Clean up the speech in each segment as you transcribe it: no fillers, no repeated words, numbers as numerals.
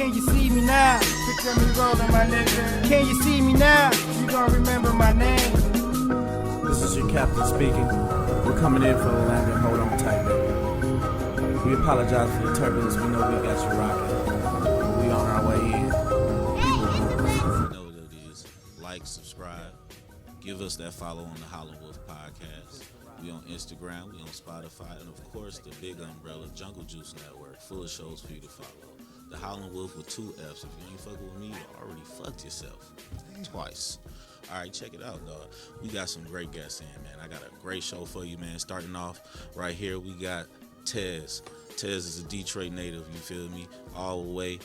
Can you see me now? Picture me rolling, my nigga. Can you see me now? You gon' remember my name. This is your captain speaking. We're coming in for the landing. Hold on tight, baby. We apologize for the turbulence. We know we got you rocking. We on our way in. You know what it is. Like, subscribe. Give us that follow on the Howling Wolff podcast. We on Instagram, we on Spotify, and of course the big umbrella Jungle Juice Network, full of shows for you to follow. The Howling Wolff with 2 F's. If you ain't fucking with me, you already fucked yourself. Twice. All right, check it out, dog. We got some great guests in, man. I got a great show for you, man. Starting off right here, we got Tez. Tez is a Detroit native, you feel me? All the way,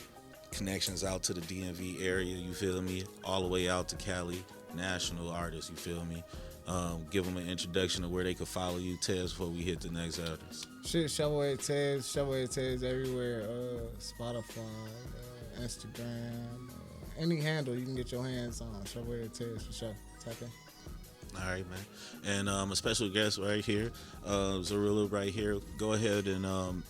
connections out to the DMV area, you feel me? All the way out to Cali. National artist, you feel me? Give them an introduction of where they could follow you, Tez, before we hit the next artist. Shit, Shovel Tez everywhere. Spotify, Instagram, any handle you can get your hands on. Shovel Tez for sure. Tap in. All right, man. And a special guest right here, Zorilla right here. Go ahead and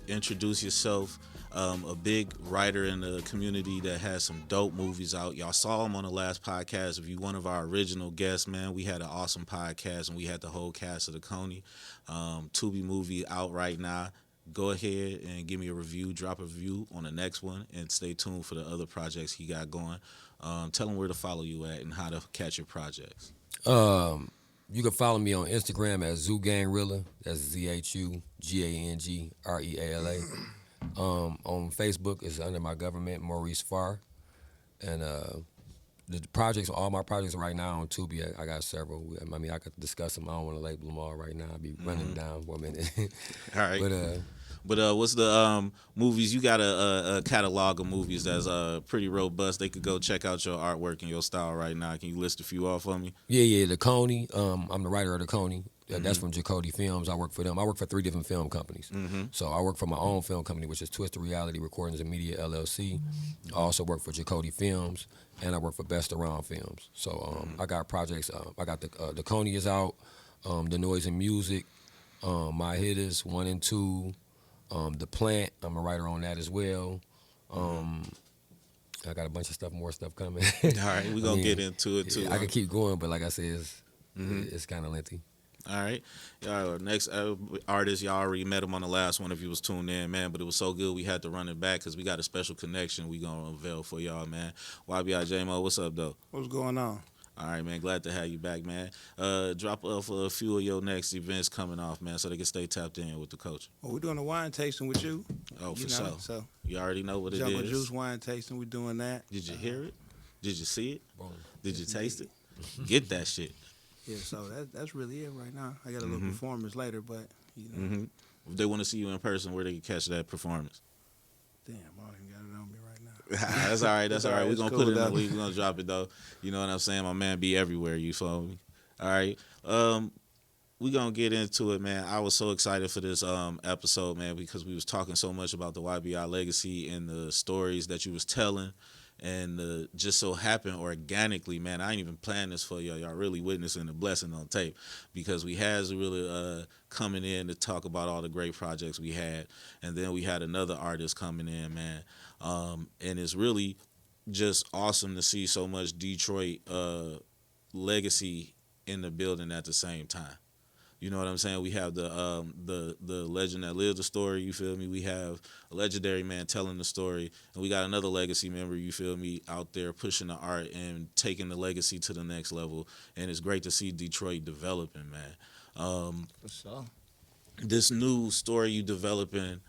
introduce yourself. A big writer in the community that has some dope movies out. Y'all saw him on the last podcast. If you one of our original guests, man, we had an awesome podcast and we had the whole cast of the Coney. Tubi movie out right now. Go ahead and give me a review, drop a review on the next one, and stay tuned for the other projects he got going. Tell him where to follow you at and how to catch your projects. You can follow me on Instagram at ZhuGangRilla. That's ZhuGangReala. On Facebook, it's under my government, Maurice Farr. And the projects, all my projects right now on Tubi, I got several. I mean, I could discuss them. I don't want to label them all right now. I'll be running down for a minute. All right. But what's the movies? You got a catalog of movies that's pretty robust. They could go check out your artwork and your style right now. Can you list a few off for me? Yeah, the Coney. I'm the writer of the Coney. That's from Jacody Films. I work for them. I work for 3 different film companies. So I work for my own film company, which is Twisted Reality Recordings and Media LLC. I also work for Jacody Films, and I work for Best Around Films. So I got projects. I got the Coney is out, The Noise and Music, My Hitters 1 and 2, The Plant. I'm a writer on that as well. I got a bunch of more stuff coming. All right, we're going to get into it too. I can keep going, but like I said, it's kind of lengthy. All right. Next artist, y'all already met him on the last one if you was tuned in, man, but it was so good we had to run it back because we got a special connection we going to unveil for y'all, man. YBI Jaimo, what's up, though? What's going on? All right, man. Glad to have you back, man. Drop off a few of your next events coming off, man, so they can stay tapped in with the culture. Well, we're doing a wine tasting with you. Oh, for sure. So you already know what it Jungle is. Juice wine tasting, we're doing that. Did you hear it? Did you see it? Did you taste it? Get that shit. Yeah, so that's really it right now. I got a little performance later, but, you know. If they want to see you in person, where they can catch that performance? Damn, I don't even got it on me right now. That's all right. That's all right. We're going to cool put it in the though. league. We're going to drop it, though. You know what I'm saying? My man be everywhere. You feel me? All right. We're going to get into it, man. I was so excited for this episode, man, because we was talking so much about the YBI legacy and the stories that you was telling. And just so happened organically, man, I ain't even planned this for y'all. Y'all really witnessing the blessing on tape because we had really coming in to talk about all the great projects we had. And then we had another artist coming in, man. And it's really just awesome to see so much Detroit legacy in the building at the same time. You know what I'm saying? We have the legend that lived the story, you feel me? We have a legendary man telling the story, and we got another legacy member, you feel me, out there pushing the art and taking the legacy to the next level. And it's great to see Detroit developing, man. For sure. This new story you developing,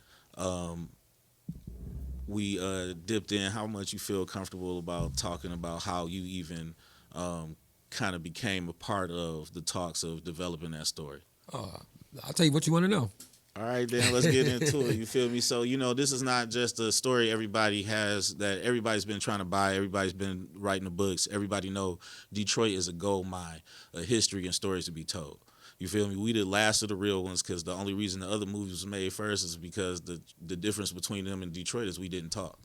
we dipped in. How much you feel comfortable about talking about how you even kind of became a part of the talks of developing that story? I'll tell you what you want to know. All right, then let's get into it. You feel me? So, you know, this is not just a story everybody has that everybody's been trying to buy. Everybody's been writing the books. Everybody know Detroit is a gold mine, a history and stories to be told. You feel me? We the last of the real ones because the only reason the other movies were made first is because the difference between them and Detroit is we didn't talk.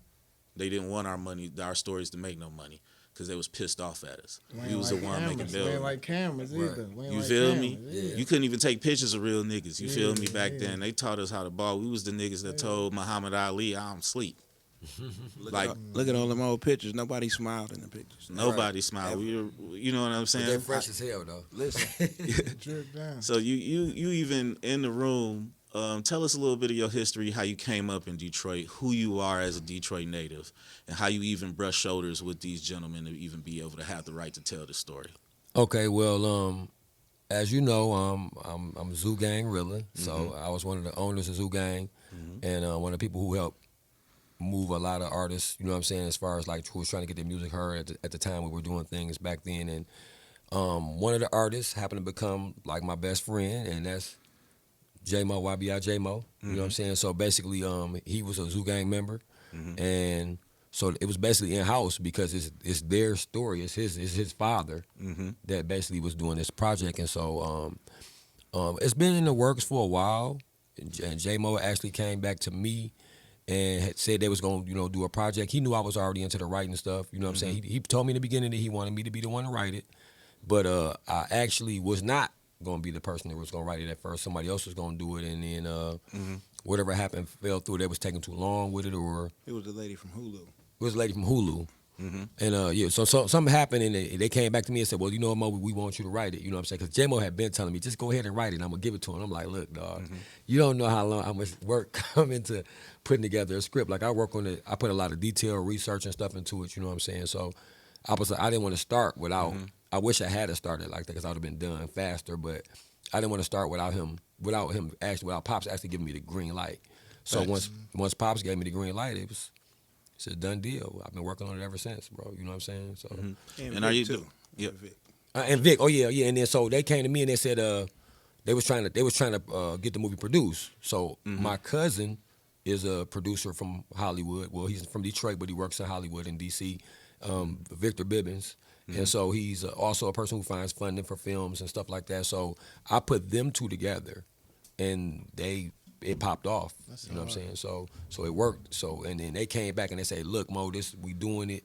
They didn't want our money, our stories to make no money. Because they was pissed off at us. We was the one making bills. We ain't like cameras either. You feel me? Yeah. You couldn't even take pictures of real niggas. You feel me? Back then, they taught us how to ball. We was the niggas that told Muhammad Ali, I'm sleep. Look at all them old pictures. Nobody smiled in the pictures. Nobody smiled. You know what I'm But saying? they're fresh as hell though. Listen, Drip down. So you even in the room, tell us a little bit of your history, how you came up in Detroit, who you are as a Detroit native, and how you even brush shoulders with these gentlemen to even be able to have the right to tell the story. Okay, well, as you know, I'm Zoo Gang Rilla, so I was one of the owners of Zoo Gang, and one of the people who helped move a lot of artists. You know what I'm saying? As far as like who was trying to get their music heard at the time we were doing things back then, and one of the artists happened to become like my best friend, and that's Jaimo, YBI Jaimo. You know what I'm saying? So basically, he was a Zoo Gang member, and so it was basically in house because it's their story. It's his father that basically was doing this project, and so it's been in the works for a while. And Jaimo actually came back to me and had said they was gonna do a project. He knew I was already into the writing stuff. You know what I'm saying? He told me in the beginning that he wanted me to be the one to write it, but I actually was not gonna be the person that was gonna write it at first. Somebody else was gonna do it, and then whatever happened fell through. They was taking too long with it, or it was the lady from Hulu. it was a lady from Hulu. And so something happened, and they came back to me and said, well, you know what, Mo, we want you to write it. You know what I'm saying? Because Jaimo had been telling me, just go ahead and write it, and I'm going to give it to him. I'm like, look, dog, you don't know how much work come into putting together a script. Like, I work on it. I put a lot of detail, research, and stuff into it, you know what I'm saying? So I didn't want to start without, I wish I had started like that because I would have been done faster, but I didn't want to start without Pops actually giving me the green light. So once Pops gave me the green light, it's a done deal. I've been working on it ever since, bro. You know what I'm saying? So, And are you too? Yeah. and Vic, oh yeah. And then so they came to me and they said they was trying to get the movie produced. So my cousin is a producer from Hollywood. Well, he's from Detroit, but he works in Hollywood in DC. Victor Bibbins. And so he's also a person who finds funding for films and stuff like that. So I put them two together, and it popped off. You know what I'm saying? So it worked. So and then they came back and they said, look, Mo, we doing it.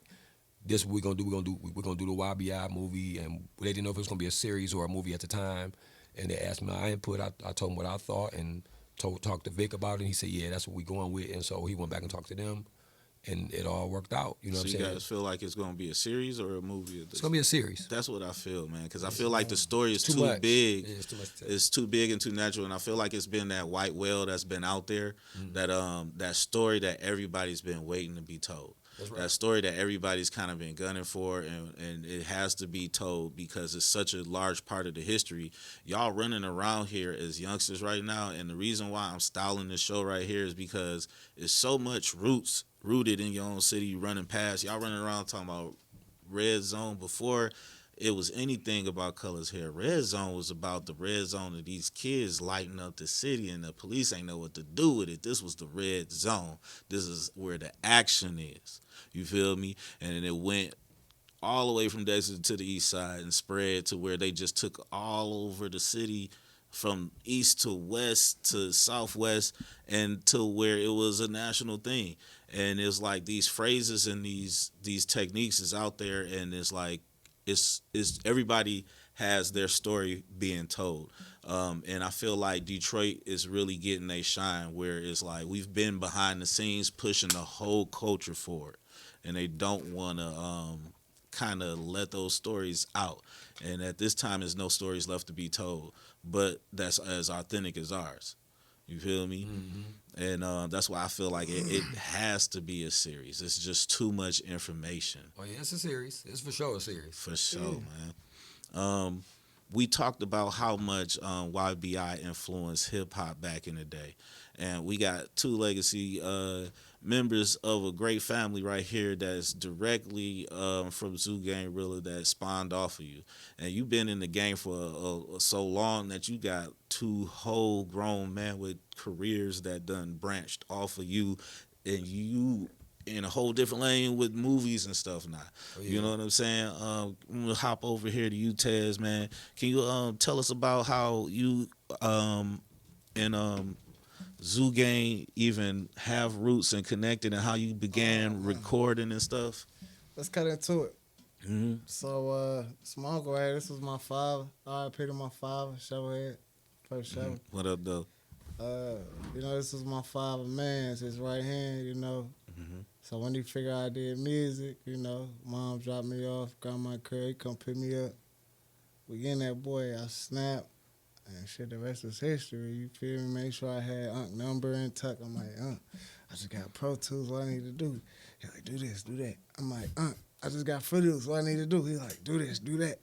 This what we're gonna do. We're gonna do the YBI movie, and they didn't know if it was gonna be a series or a movie at the time. And they asked me my input. I told them what I thought and talked to Vic about it. And he said, yeah, that's what we're going with. And so he went back and talked to them, and it all worked out. You know what I'm saying? So you guys feel like it's going to be a series or a movie? It's going to be a series. That's what I feel, man, because I feel like the story is too much. big. Yeah, it's too much to tell. It's too big and too natural, and I feel like it's been that white whale that's been out there, that story that everybody's been waiting to be told. That's right. That story that everybody's kind of been gunning for, and it has to be told because it's such a large part of the history. Y'all running around here as youngsters right now, and the reason why I'm styling this show right here is because it's so much rooted in your own city. You running past, y'all running around talking about red zone before it was anything about colors here. Red zone was about the red zone of these kids lighting up the city, and the police ain't know what to do with it. This was the red zone. This is where the action is. You feel me? And then it went all the way from Dexter to the east side and spread to where they just took all over the city from east to west to southwest, and to where it was a national thing. And it's like these phrases and these techniques is out there, and it's like it's everybody has their story being told. And I feel like Detroit is really getting a shine where it's like we've been behind the scenes pushing the whole culture forward, and they don't want to kind of let those stories out. And at this time, there's no stories left to be told, but that's as authentic as ours. You feel me? And that's why I feel like it has to be a series. It's just too much information. Oh yeah, it's a series. It's for sure a series. For sure, man. We talked about how much YBI influenced hip hop back in the day, and we got two legacy members of a great family right here that's directly from Zoo Gang Rilla that spawned off of you. And you've been in the game for so long that you got two whole grown men with careers that done branched off of you, and you in a whole different lane with movies and stuff now. Oh, yeah. You know what I'm saying? I'm gonna hop over here to you, Tez, man. Can you tell us about how you and Zoo Gang even have roots and connected, and how you began recording and stuff? Let's cut into it. So, it's my uncle, right? This was my father. R.I.P. to my father, Shovelhead. First shovel. What up, though? This was my father, man. It's his right hand, So when he figured out I did music, you know, mom dropped me off, got my crib, he come pick me up. We in that boy, I snapped. And shit, the rest is history, you feel me? Make sure I had Unc number in tuck. I'm like, I just got Pro Tools, what I need to do? He like, do this, do that. I'm like, I just got Fruit Loops, what I need to do? He like, do this, do that.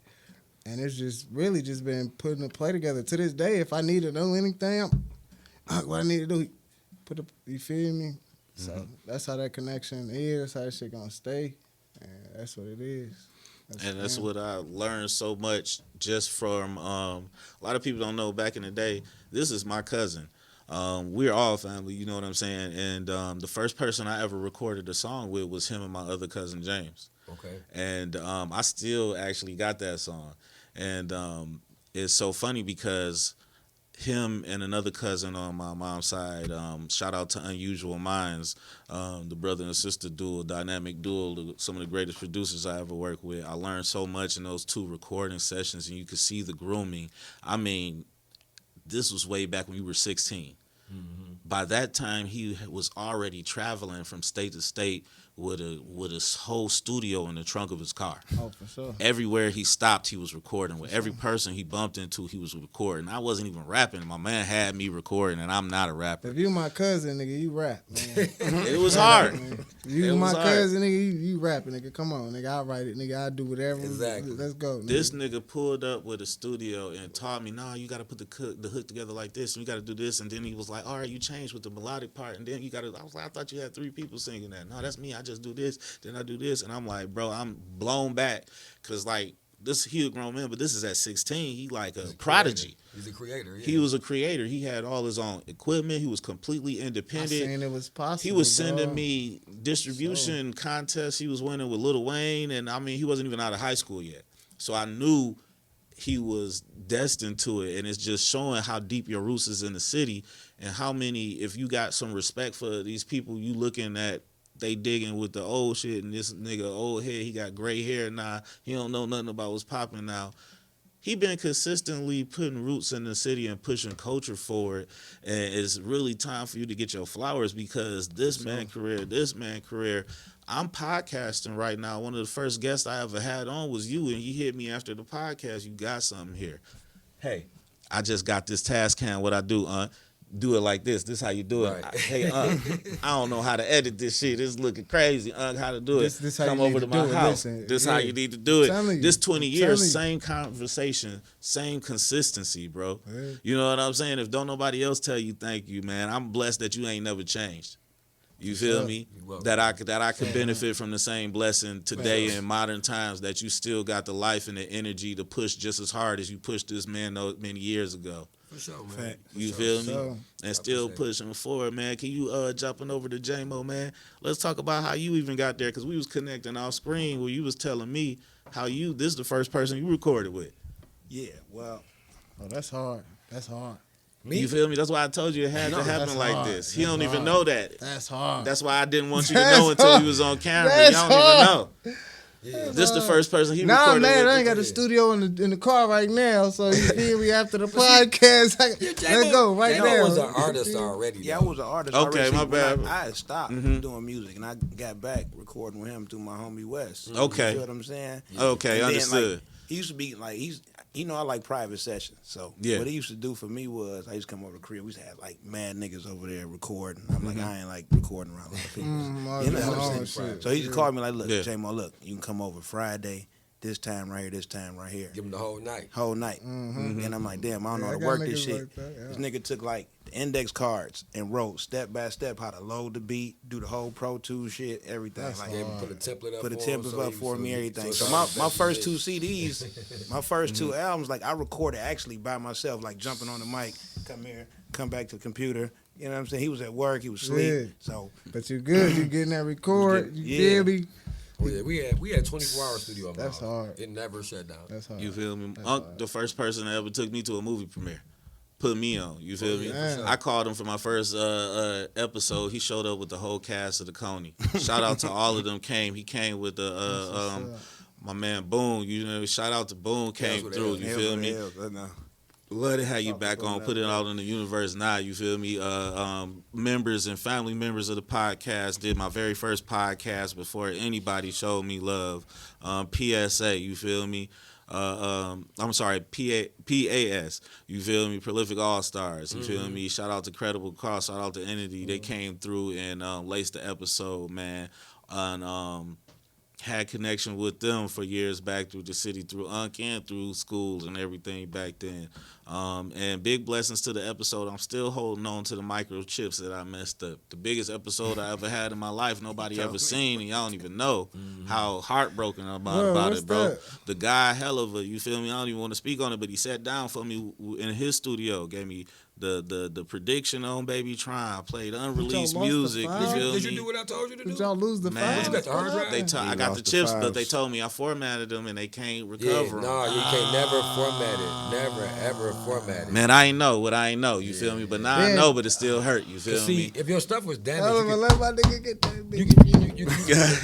And it's just really just been putting a play together. To this day, if I need to know anything, what I need to do, you feel me? So that's how that connection is, how that shit gonna stay. And that's what it is. That's what I learned so much just from a lot of people don't know back in the day. This is my cousin. We're all family, you know what I'm saying? And the first person I ever recorded a song with was him and my other cousin James. Okay. And I still actually got that song. And it's so funny because him and another cousin on my mom's side, shout out to Unusual Minds, the brother and sister duo, dynamic duo, some of the greatest producers I ever worked with. I learned so much in those 2 recording sessions, and you could see the grooming. I mean, this was way back when we were 16. Mm-hmm. By that time, he was already traveling from state to state with a whole studio in the trunk of his car. Oh, for sure. Everywhere he stopped, he was recording. With every person he bumped into, he was recording. I wasn't even rapping. My man had me recording, and I'm not a rapper. If you my cousin, nigga, you rap, man. It was hard. If you my cousin, nigga, you rapping, nigga. Come on, nigga. I'll write it, nigga. I'll do whatever. Exactly. Let's go, nigga. This nigga pulled up with a studio and taught me, nah, you got to put the hook together like this, and you got to do this. And then he was like, all right, you changed with the melodic part, and then you got to, I was like, I thought you had 3 people singing that. No, that's me. I just do this, then I do this. And I'm like, bro, I'm blown back because, like, he a grown man, but this is at 16. He like a prodigy. He's a creator. Yeah. He was a creator. He had all his own equipment. He was completely independent. I seen it was possible. He was sending me distribution contests he was winning with Lil Wayne, and I mean, he wasn't even out of high school yet. So I knew he was destined to it, and it's just showing how deep your roots is in the city and how many, if you got some respect for these people you looking at, they digging with the old shit, and this nigga old head, he got gray hair now. He don't know nothing about what's popping now. He been consistently putting roots in the city and pushing culture forward, and it's really time for you to get your flowers because this man career, I'm podcasting right now. One of the first guests I ever had on was you, and you hit me after the podcast. You got something here. Hey, I just got this task can. What I do, do it like this. This how you do it. Right. Hey, I don't know how to edit this shit. This looking crazy. How to do it. This how Come you over need to to my do it. house. Listen, This yeah. how you need to do it. Telling you. This 20 I'm years, telling you. same conversation, same consistency, bro. Yeah. You know what I'm saying? If don't nobody else tell you thank you, man, I'm blessed that you ain't never changed. You feel me? That I could benefit from the same blessing today in modern times, that you still got the life and the energy to push just as hard as you pushed this man many years ago. For sure, man. You feel me? So, And still pushing forward, man. Can you jumping over to Jaimo, man? Let's talk about how you even got there, because we was connecting off screen where you was telling me how this is the first person you recorded with. Yeah, well, oh, that's hard. That's hard. You feel me? That's why I told you it had to happen that's like hard. this. He That's don't even hard. know that. That's hard. That's why I didn't want you to That's know until hard. he was on camera. That's Y'all don't hard. even know. Yeah. This the first person he Nah, recorded man, with. I ain't got the studio in the car right now, so you feel me after the podcast. Let's go right Jaimo now. was an artist already. yeah, I though. was an artist. Okay, already. my When bad. I had stopped doing music, and I got back recording with him through my homie West. Okay. You feel what I'm saying? Okay, And then, understood. like, he used to be like, I like private sessions. So Yeah. what he used to do for me was I used to come over to the crib. We used to have like mad niggas over there recording. I'm like, I ain't like recording around a lot of people. You know what I'm saying? shit. So he just called me like, look, Yeah. Jaimo, look, you can come over Friday, this time right here, this time right here. Give him the whole night. Whole night. And I'm like, damn, I don't know Yeah, how I to got work this niggas shit. like that, yeah. This nigga took like the index cards and wrote step by step how to load the beat, do the whole Pro Tools shit, everything. That's like, Gave him put a template up. put a for him, template so up he- for me, he- everything. so So it my sounded first better. 2 CDs, my first 2 albums, like I recorded actually by myself, like jumping on the mic, come here, come back to the computer. You know what I'm saying? He was at work, he was asleep. Yeah. So But you good. You getting that record. You Yeah. feel me? Oh, yeah, we had 24-hour studio. in my That's house. hard. It never shut down. That's hard. You feel me? That's Unc, hard. the first person that ever took me to a movie premiere. Put me on. You feel me? yeah, for sure. I called him for my first episode. He showed up with the whole cast of the Coney. Shout out to all of them came. He came with the my man Boone. You know, shout out to Boone came what through. it You hell feel for me? hell, no. Love to have you back on. Put it out in the universe now. You feel me? Members and family members of the podcast did my very first podcast before anybody showed me love. PSA, you feel me? I'm sorry, PAS. You feel me? Prolific All Stars. You feel me? Shout out to Credible Cross. Shout out to Entity. They came through and laced the episode, man. And had connection with them for years back through the city, through Unc and through schools and everything back then. And big blessings to the episode. I'm still holding on to the microchips that I messed up. The biggest episode I ever had in my life, nobody ever seen, and y'all don't even know how heartbroken I'm about it, bro. That? The guy, hell of a, you feel me? I don't even want to speak on it, but he sat down for me in his studio, gave me the prediction on Baby Tron, played unreleased music. You feel Did me? you do what I told you to do? Did y'all lose the Man, files? You got the hard drive? I got the chips, but they told me I formatted them and they can't recover them. No, you can't never format it. Never, ever format it. Man, I ain't know what I ain't know. You feel me? But now I know, but it still hurt. You feel See, me? if your stuff was damaged, Hold you on, could, let my nigga get that bitch.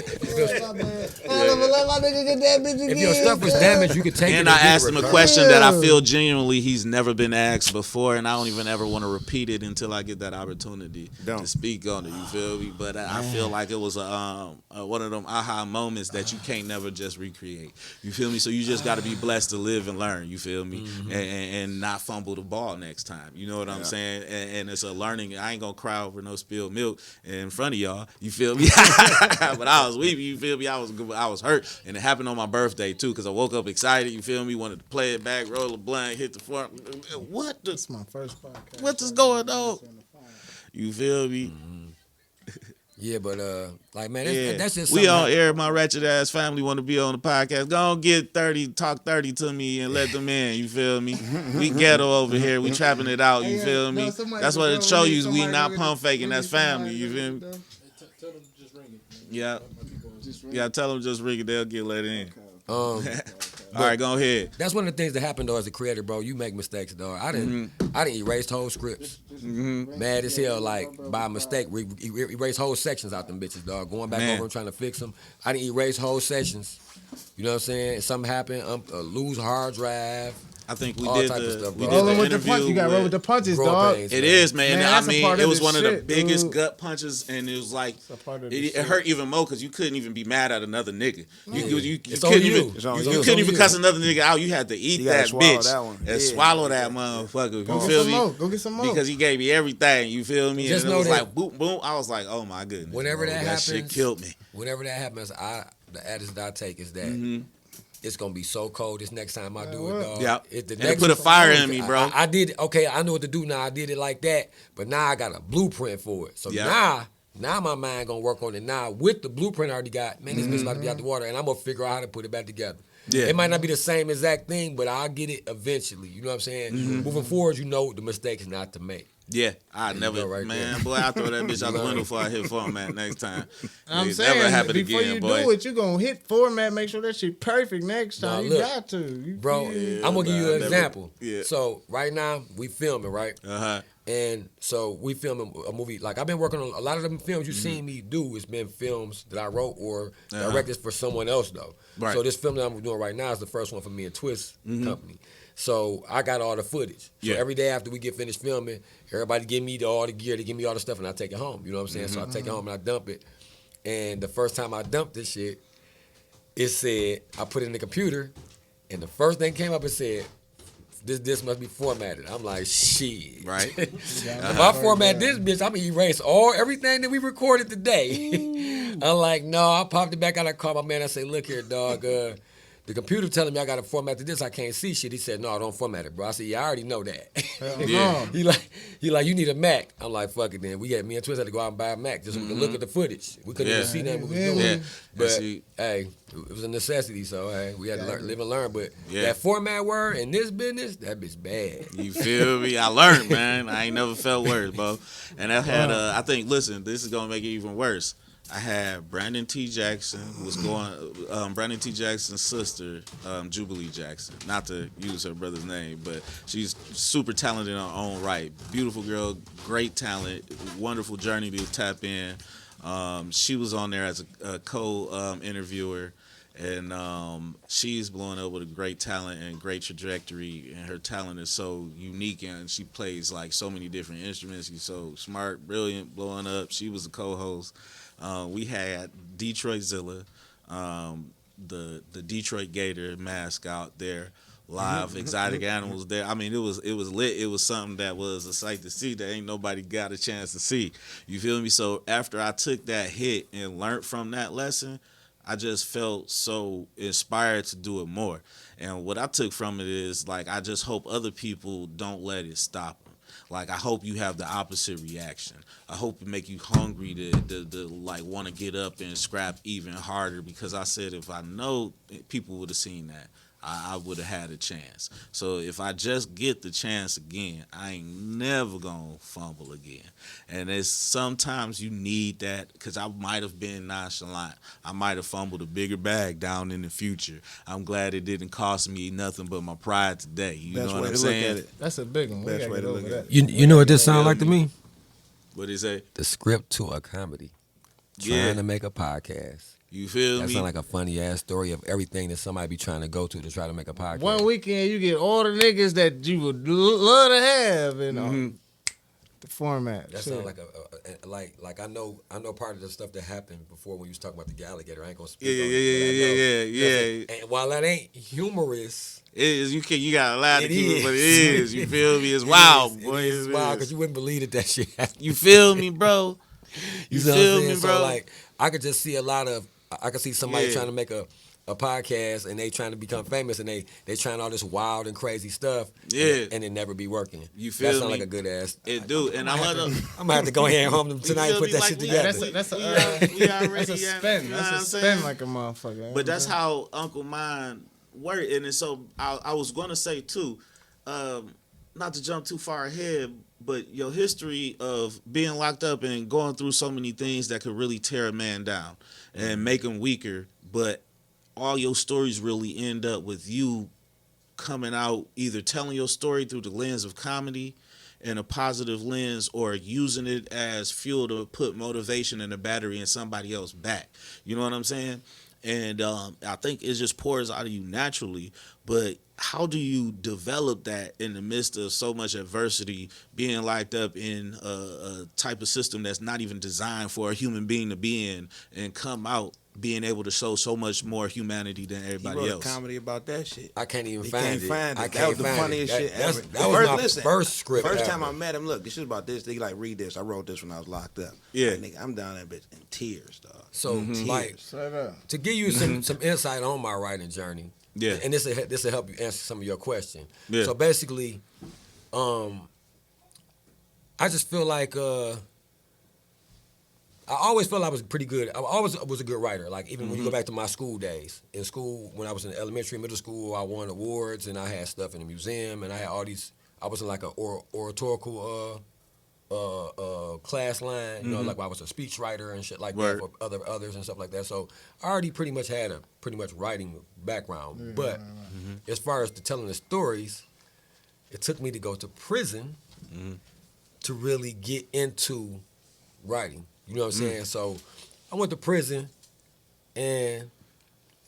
Let my nigga get that bitch again. if your stuff was damaged, you could take it. And I asked him a question that I feel genuinely he's never been asked before, and I don't even ever want to repeat it until I get that opportunity to speak on it. You feel me? But I feel like it was one of them aha moments that you can't never just recreate. You feel me? So you just got to be blessed to live and learn. You feel me? And not fumble the ball next time. You know what I'm saying? And it's a learning. I ain't gonna cry over no spilled milk in front of y'all. You feel me? But I was weeping. You feel me? I was hurt, and it happened on my birthday too, because I woke up excited. You feel me? Wanted to play it back, roll a blunt, hit the floor. What the? It's my first podcast. What is going on? You feel me? Yeah, but like man, that's just we on something. air. My ratchet ass family want to be on the podcast. Go on, get 30, talk 30 to me and let them in. You feel me? We ghetto over here. We trapping it out. You feel me? That's what it show you. We not pump faking. That's family. You feel me? Tell them just ring it. Yeah. Yeah, tell them just ring it. They'll get let in. Okay. All right, go ahead. That's one of the things that happen though as a creator, bro. You make mistakes, dog. I didn't erase whole scripts. Mad as hell, like by mistake, erase whole sections out them bitches, dog. Going back over and trying to fix them. I didn't erase whole sessions. You know what I'm saying? Something happened, lose a hard drive. I think we all did type of the stuff, we bro. did Rolling the with the interview punch. You got to roll with the punches, dog. Pains, It man. is, man. Man, I that's a mean, part it of was the one of the shit, biggest dude. gut punches, and it was like a part of the it shit. hurt even more because you couldn't even be mad at another nigga. You It's on couldn't you. even It's on you you. couldn't even You. cuss another nigga out. You had to eat You gotta that swallow bitch that one. and Yeah. swallow that motherfucker. You Go get feel some me? more. Go get some more. Because he gave me everything. You feel me? Just and it know was that- like boom, boom. I was like, oh my goodness. Whenever bro, that that shit happens, killed me. Whenever that happens, the attitude I take is that it's gonna be so cold this next time I do it, dog. Yeah. The And it put a fire in me, bro. I did okay. I know what to do now. I did it like that, but now I got a blueprint for it. So now my mind gonna work on it now with the blueprint I already got. Man, this bitch about to be out the water, and I'm gonna figure out how to put it back together. Yeah. It might not be the same exact thing, but I'll get it eventually. You know what I'm saying? Moving forward, you know the mistakes not to make. Yeah, I never, go right man, there. boy, I throw that bitch out the window before I hit format next time. I'm It saying, never happen before again, you boy. do it, you going to hit format, make sure that shit perfect next Nah, time. You look, got to. You Bro, feel- I'm gonna give you nah, an never- example. yeah. So right now we filming, right? And so we filming a movie. Like I've been working on a lot of them films you seen me do. It's been films that I wrote or directed for someone else though. Right. So this film that I'm doing right now is the first one for me and Twist Company. So I got all the footage. So every day after we get finished filming, everybody give me all the gear, they give me all the stuff, and I take it home. You know what I'm saying? So I take it home and I dump it. And the first time I dumped this shit, it said I put it in the computer, and the first thing came up, it said, This must be formatted. I'm like, shit. Right. If I format this bitch, I'm gonna erase everything that we recorded today. I'm like, no, I popped it back out. I called my man. I say, look here, dog. The computer telling me I gotta format this. I can't see shit. He said, no, don't format it, bro. I said, yeah, I already know that. Yeah. He like, you need a Mac. I'm like, fuck it then. Me and Twist had to go out and buy a Mac just so we could look at the footage. We couldn't even see nothing we was doing. Yeah. But See. hey, it was a necessity, so hey, we had to live and learn. But Yeah. that format word in this business, that bitch bad. You feel me? I learned, man. I ain't never felt worse, bro. And I had, I think, listen, this is gonna make it even worse. I had Brandon T. Jackson, who was going, Brandon T. Jackson's sister, Jubilee Jackson. Not to use her brother's name, but she's super talented in her own right. Beautiful girl, great talent, wonderful journey to tap in. She was on there as a co-interviewer. and she's blowing up with a great talent and great trajectory, and her talent is so unique, and she plays like so many different instruments. She's so smart, brilliant, blowing up. She was a co-host. We had Detroit Zilla, the Detroit Gator mascot there. Live exotic animals there. I mean, it was lit. It was something that was a sight to see that ain't nobody got a chance to see. You feel me? So after I took that hit and learned from that lesson, I just felt so inspired to do it more. And what I took from it is like I just hope other people don't let it stop them. Like I hope you have the opposite reaction. I hope it make you hungry to like want to get up and scrap even harder, because I said if I know people would have seen that, I would have had a chance. So if I just get the chance again, I ain't never gonna fumble again. And it's sometimes you need that, because I might have been nonchalant. I might have fumbled a bigger bag down in the future. I'm glad it didn't cost me nothing but my pride today. You know what I'm saying? That's a big one. Best way to look at it. You know what this sound like to me? What is that? The script to a comedy. Trying to make a podcast. You feel That me? sound like a funny ass story of everything that somebody be trying to go to try to make a podcast. One weekend you get all the niggas that you would love to have in the format. That Shit. sound like a like I know part of the stuff that happened before when you was talking about the alligator. I ain't gonna speak on it. Yeah. And while that ain't humorous, It is. You got a lot to It keep it, but it is. is. You feel me? It's wild, it boy. is It wild is. because you wouldn't believe that shit happened. You feel me, bro? You see what I'm feel saying? me, So bro? like I could just see I could see somebody Yeah. trying to make a podcast and they trying to become famous and they trying all this wild and crazy stuff. Yeah. And it never be working. You feel That sound me? like a good ass. It do, and I love them. I'm gonna have to go ahead and home tonight and feel put me? that Like shit we- together. That's a We already that's a got- spin. you know That's what a I'm spin saying? like a motherfucker. You know But that's what I'm how Uncle Mine worked, and then so I was gonna say too, not to jump too far ahead, but your history of being locked up and going through so many things that could really tear a man down and make him weaker, but all your stories really end up with you coming out either telling your story through the lens of comedy and a positive lens, or using it as fuel to put motivation and a battery in somebody else's back. You know what I'm saying? And I think it just pours out of you naturally. But how do you develop that in the midst of so much adversity, being locked up in a type of system that's not even designed for a human being to be in, and come out being able to show so much more humanity than He everybody wrote else? a comedy about that shit. I can't even He find can't it. find I it. That can't was the find funniest it. shit That's- ever. That was my Listen, first script First ever. time I met him, look, this is about this. They like, read this. I wrote this when I was locked up. Yeah. Like, nigga, I'm down that bitch in tears, dog. So like Tears. Straight up. to give you some insight on my writing journey. Yeah. And this will help you answer some of your question. Yeah. So basically, I just feel like I always felt I was pretty good. I always was a good writer. Like even when you go back to my school days. In school, when I was in elementary, middle school, I won awards and I had stuff in the museum and I had all these. I was in like a oratorical class line. You know, like I was a speechwriter and shit like Word. that for others and stuff like that. So I already pretty much had a writing background. But as far as the telling the stories, it took me to go to prison to really get into writing. You know what I'm saying? So I went to prison and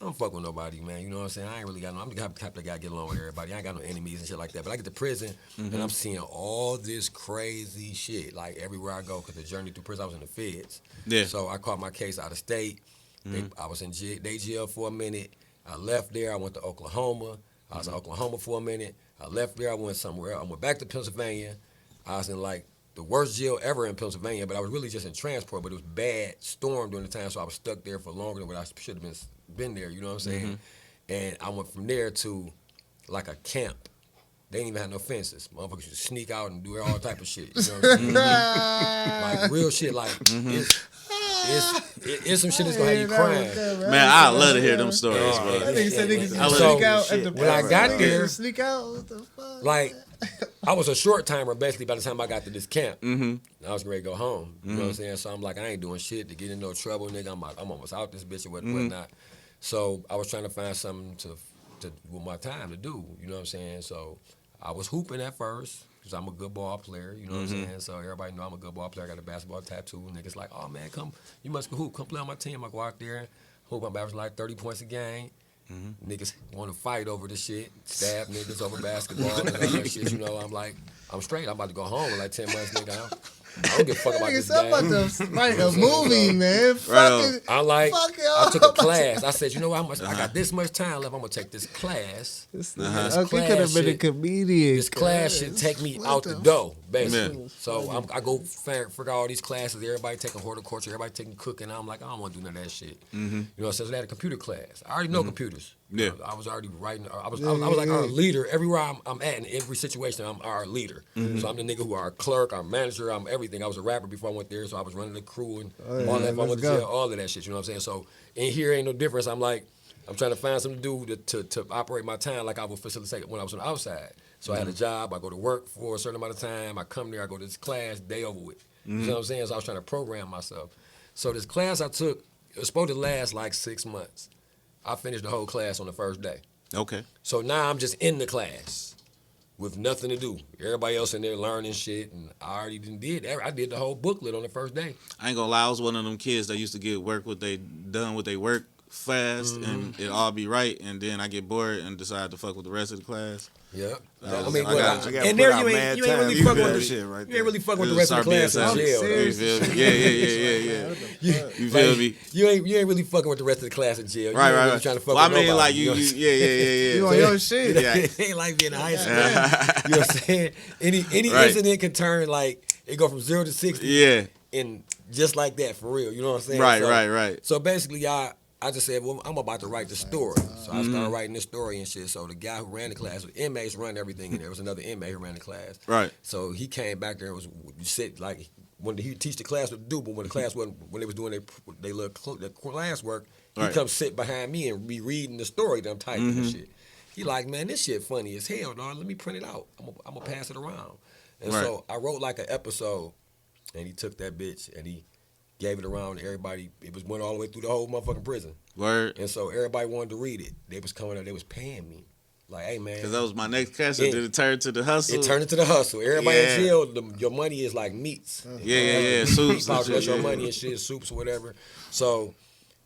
I don't fuck with nobody, man. You know what I'm saying? I ain't really got no, I'm the type of guy get along with everybody. I ain't got no enemies and shit like that. But I get to prison and I'm seeing all this crazy shit like everywhere I go, because the journey through prison, I was in the feds. Yeah. So I caught my case out of state. I was in jail for a minute. I left there. I went to Oklahoma. I was in Oklahoma for a minute. I left there. I went somewhere else. I went back to Pennsylvania. I was in like the worst jail ever in Pennsylvania, but I was really just in transport, but it was bad storm during the time, so I was stuck there for longer than what I should have been there, you know what I'm saying? And I went from there to like a camp. They didn't even have no fences. Motherfuckers used to sneak out and do all type of shit, you know what I'm saying? Like real shit, like it's some shit that's gonna have you crying. Man, I love to hear them stories, That bro. nigga said niggas I used to love sneak out at the When I got niggas there- used to sneak out. What the fuck? Like, I was a short timer basically by the time I got to this camp. I was ready to go home. You know what I'm saying? So I'm like, I ain't doing shit to get in no trouble, nigga. I'm almost out this bitch or whatnot. So I was trying to find something to with my time to do. You know what I'm saying? So I was hooping at first because I'm a good ball player. You know what I'm saying? So everybody know I'm a good ball player. I got a basketball tattoo. Niggas like, oh man, come, you must hoop. Come play on my team. I go out there. Hoop, I'm averaging like 30 points a game. Niggas want to fight over this shit, stab niggas over basketball and all that shit. You know, I'm like, I'm straight. I'm about to go home in like 10 months, nigga. I don't give a fuck about this I'm about game. to write a movie, man. Right. I like, Fuck it I up. took a class. I said, you know what, I got this much time left. I'm going to take this class. This Okay, could have class been a shit- comedian. This class should take me out the door, basically. So I go figure out all these classes. Everybody taking horticulture, everybody taking cooking. I'm like, I don't want to do none of that shit. You know, so they had a computer class. I already know computers. Yeah. I was already writing. I was like our leader everywhere I'm at in every situation. I'm our leader. So I'm the nigga who our clerk, our manager, I'm everything. I was a rapper before I went there, so I was running the crew and all that. If I went to jail, all of that shit. You know what I'm saying? So in here ain't no difference. I'm like, I'm trying to find something to do to operate my time like I would facilitate when I was on the outside. So I had a job. I go to work for a certain amount of time. I come there. I go to this class. Day over with. You know what I'm saying? So I was trying to program myself. So this class I took, it was supposed to last like 6 months. I finished the whole class on the first day. Okay. So now I'm just in the class with nothing to do. Everybody else in there learning shit, and I already did. I did the whole booklet on the first day. I ain't gonna lie, I was one of them kids that used to get work what they work fast and it all be right, and then I get bored and decide to fuck with the rest of the class. Yep. I mean, gotta and there you ain't really fucking with the shit right You ain't really fucking with the rest of the class in jail. You feel me? Yeah. You feel me? You ain't really fucking with the rest of the class in jail. You Right. ain't really trying to fuck Well, I with mean, nobody, like you, know? yeah. You on your shit. Yeah. It ain't like being in high school. You know what I'm saying? Any Right. incident can turn like it go from 0 to 60. Yeah. And just like that for real. You know what I'm saying? Right. So basically, I just said, well, I'm about to write the story. So I started writing this story and shit. So the guy who ran the class, inmates run everything in there. There was another inmate who ran the class. Right. So he came back there and was sit like when he teach the class what to do, but when the class wasn't, when they was doing their class work, he Right. come sit behind me and be reading the story that I'm typing and shit. He like, man, this shit funny as hell, dog. Let me print it out. I'm gonna pass it around. And Right. so I wrote like an episode, and he took that bitch and he gave it around to everybody. It went all the way through the whole motherfucking prison. Word. And so everybody wanted to read it. They was coming up, they was paying me. Like, hey man. Because that was my next question. Did it turn to the hustle? It turned into the hustle. Everybody Yeah. in jail, your money is like meats. Yeah. Soups and That's shit. your money and shit, soups or whatever. So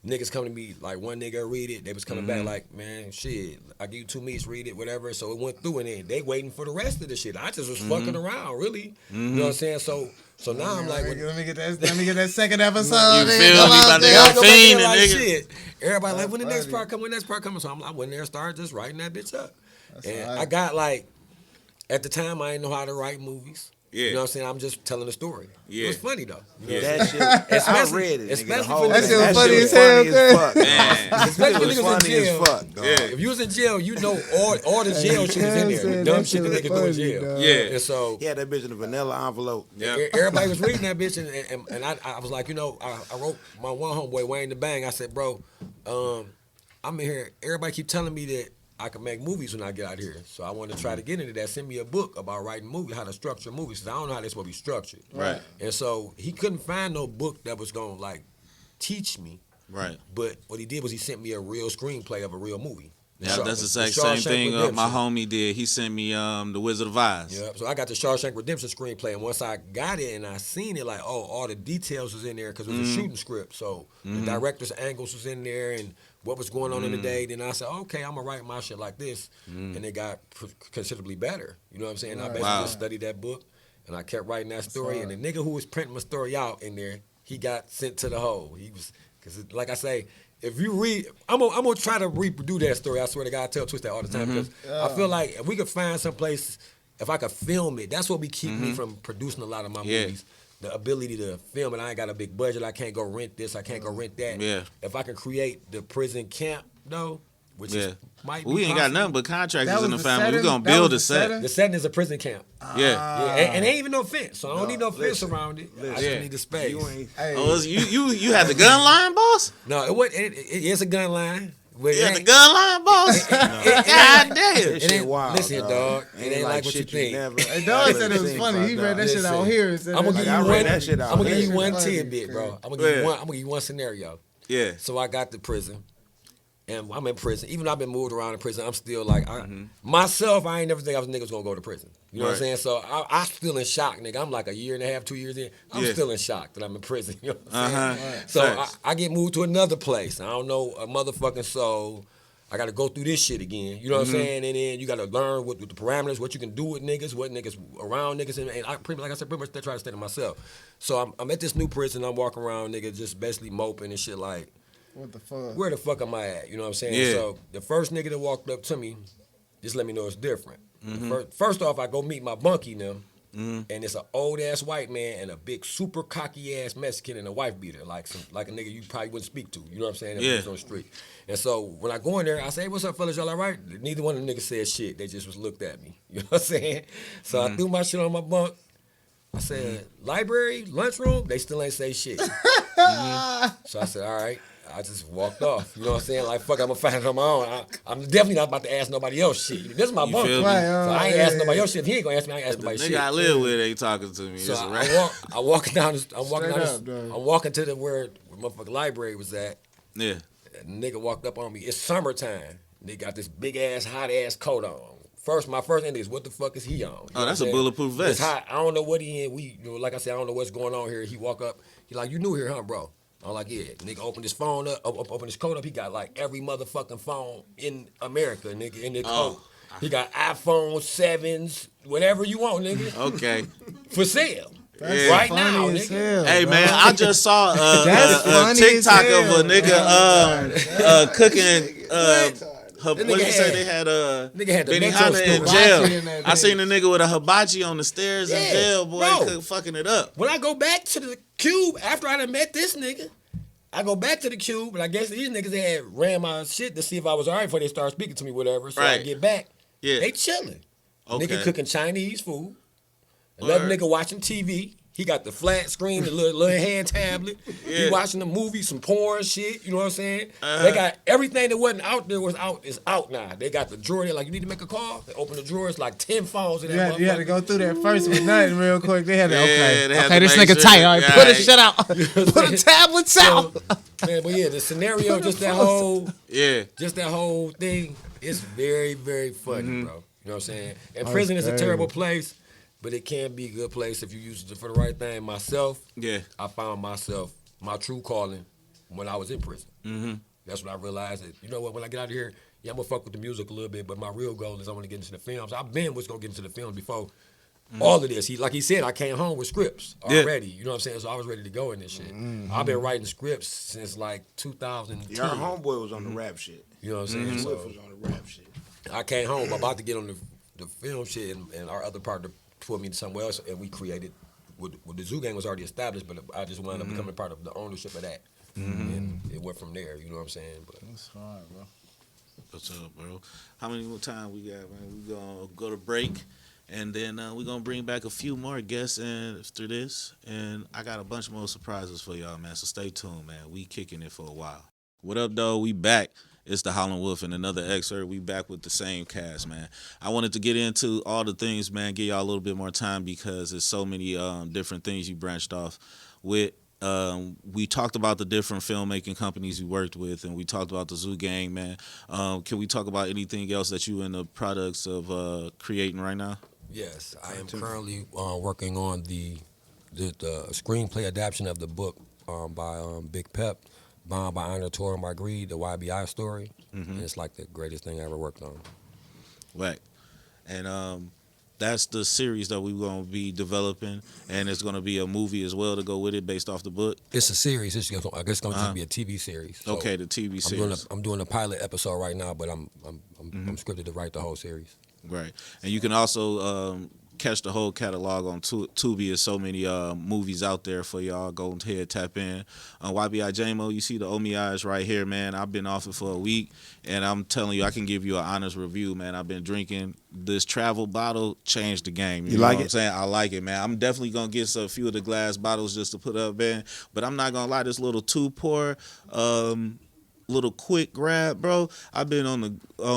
niggas come to me, like one nigga read it, they was coming back like, man, shit, I give you 2 meats, read it, whatever. So it went through and then they waiting for the rest of the shit. I just was fucking around, really. You know what I'm saying? So now I'm like, let me get that second episode. You nigga. feel Come me? on, About nigga. that go back fiend there and like nigga. shit. Everybody like, when the next part coming? So I went there and started just writing that bitch up. And I got like, at the time I didn't know how to write movies. Yeah. You know what I'm saying? I'm just telling a story. Yeah. It was funny though. You know? That shit, I Especially- read it. Nigga, especially the whole for thing. That shit was funny as funny hell, as fuck. Man. Especially It was niggas in funny as jail. fuck, dog. Yeah. If you was in jail, you know all the jail shit is in there. The dumb shit that niggas do in jail. Yeah. And so He had that bitch in a vanilla envelope. Yep. everybody was reading that bitch, and I was like, you know, I wrote my one homeboy Wayne the Bang. I said, bro, I'm in here. Everybody keep telling me that I can make movies when I get out here. So I want to try to get into that. Send me a book about writing movies, how to structure movies. 'Cause I don't know how they're supposed to be structured. Right. And so he couldn't find no book that was gonna like teach me. Right. But what he did was he sent me a real screenplay of a real movie. Yeah, that's the The exact same Shawshank thing my Redemption. homie did. He sent me The Wizard of Oz. Yeah, so I got the Shawshank Redemption screenplay, and once I got it and I seen it, like, oh, all the details was in there because it was a shooting script. So the director's angles was in there and what was going on in the day. Then I said, okay, I'm gonna write my shit like this, and it got considerably better. You know what I'm saying? I basically just studied that book, and I kept writing that story. And the nigga who was printing my story out in there, he got sent to the hole. He was because, like I say. If you read, I'm gonna try to reproduce that story. I swear to God, I tell Twist that all the time because I feel like if we could find some place, if I could film it, that's what be keep me from producing a lot of my movies. The ability to film it. I ain't got a big budget. I can't go rent this. I can't go rent that. Yeah. If I can create the prison camp though, which is, might be We ain't got possible. nothing but contractors That in was the the family. We setting? gonna That build was a the set. setting? The setting is a prison camp. Yeah. Yeah, and ain't even no fence, so I don't need no fence around it. I just Yeah. need the space. You ain't. Hey, Oh, you had the gun line, boss? No, it is a gun line. But You it had the ain't- gun line, boss? God damn. This It shit ain't, wild, listen, dog. It ain't like what you shit think. never- Hey, dog never said it was seen, funny. He bro, read that dog. shit out here. And said I'm gonna that give I you read one. that shit out I'm gonna here. give you one Funny, tidbit, bro. crazy. I'm gonna give you Yeah. one. I'm gonna give you one scenario. Yeah. So I got to prison, and I'm in prison. Even though I've been moved around in prison, I'm still like myself. I ain't never think I was niggas gonna go to prison. You know what I'm saying? So I'm still in shock, nigga. I'm like a year and a half, 2 years in. I'm still in shock that I'm in prison. You know what I'm saying? So I get moved to another place. I don't know a motherfucking soul. I got to go through this shit again. You know what I'm saying? And then you got to learn what the parameters, what you can do with niggas, what niggas around niggas. And I pretty much try to stay to myself. So I'm at this new prison. I'm walking around, nigga, just basically moping and shit like, what the fuck? Where the fuck am I at? You know what I'm saying? Yeah. So the first nigga that walked up to me, just let me know it's different. First off, I go meet my bunkie now, and it's an old ass white man and a big super cocky ass Mexican and a wife beater, like a nigga you probably wouldn't speak to. You know what I'm saying? That was on the street. And so when I go in there, I say, hey, what's up, fellas? Y'all all right? Neither one of the niggas said shit. They just was looked at me. You know what I'm saying? So I threw my shit on my bunk. I said, library, lunchroom? They still ain't say shit. So I said, all right. I just walked off. You know what I'm saying? Like, fuck, I'm going to find it on my own. I'm definitely not about to ask nobody else shit. This is my bunk. So I ain't asking nobody else shit. If he ain't going to ask me, I ain't asking nobody shit. Nigga I live with ain't talking to me. So right. I'm walking to the where motherfucking library was at. Yeah. And the nigga walked up on me. It's summertime. They got this big ass, hot ass coat on. My first thing is, what the fuck is he on? Oh, that's a bulletproof vest. It's hot. I don't know what he in. Like I said, I don't know what's going on here. He walk up. He like, you new here, huh, bro? I'm like, yeah. Nigga opened his phone up, opened his coat up. He got like every motherfucking phone in America, nigga, in the coat. He got iPhone 7s, whatever you want, nigga. Okay. For sale. Yeah. Right now, nigga. Hell, Hey, bro. man, I just saw a TikTok of a nigga cooking. What you say they had nigga had the Benihana in Metro jail. in that I seen a nigga with a hibachi on the stairs in jail, boy, fucking it up. When I go back to the cube after I done met this nigga, I go back to the cube, and I guess these niggas they had ran my shit to see if I was all right before they started speaking to me, whatever. So I get back. Yeah. They chilling. Okay. Nigga cooking Chinese food. Another nigga watching TV. He got the flat screen, the little hand tablet. Yeah. He watching the movie, some porn shit. You know what I'm saying? They got everything that wasn't out there is out now. They got the drawer there, like you need to make a call. They open the drawer, it's like 10 phones in that. You had to go through that first with nothing real quick. They had to, they had okay, to this make nigga sure tight. All right, that- put right. his shit out. Put the tablets out. Man, but yeah, the scenario, just that whole thing, it's very, very funny, bro. You know what I'm saying? And prison is a terrible place, but it can be a good place if you use it for the right thing. Myself, I found my true calling when I was in prison. That's when I realized that, you know what, when I get out of here, I'm going to fuck with the music a little bit, but my real goal is I want to get into the films. I've been was going to get into the films before all of this. Like he said, I came home with scripts already. You know what I'm saying? So I was ready to go in this shit. I've been writing scripts since like 2010. Your homeboy was on the rap shit. You know what I'm saying? Wolff was on the rap shit. I came home about to get on the film shit, and our other partner put me to somewhere else, and we created. The Zoo Gang was already established, but I just wound up becoming part of the ownership of that, and it went from there. You know what I'm saying? But That's hard, bro. What's up, bro? How many more time we got, man? We gonna go to break, and then we're gonna bring back a few more guests after this, and I got a bunch more surprises for y'all, man. So stay tuned, man. We kicking it for a while. What up, though? We back. It's the Howling Wolff and another excerpt. We back with the same cast, man. I wanted to get into all the things, man, give y'all a little bit more time because there's so many different things you branched off with. We talked about the different filmmaking companies you worked with, and we talked about the Zoo Gang, man. Can we talk about anything else that you in the products of creating right now? yes, I am currently working on the screenplay adaptation of the book by Big Pep, bound by Honor, Torn by Greed, the YBI story. And it's like the greatest thing I ever worked on. Right. And that's the series that we're going to be developing, and it's going to be a movie as well to go with it based off the book. It's a series. I guess it's going to just be a TV series. So Okay, the TV series. I'm doing a pilot episode right now, but I'm scripted to write the whole series. Right. And you can also catch the whole catalog on Tubi. There's so many movies out there for y'all. Go ahead, tap in. YBI Jaimo, you see the Omi eyes right here, man. I've been off it for a week, and I'm telling you, I can give you an honest review, man. I've been drinking this travel bottle, changed the game. You know like what it? I'm saying? I like it, man. I'm definitely going to get a few of the glass bottles just to put up in, but I'm not going to lie, this little 2-pour, little quick grab, bro. I've been on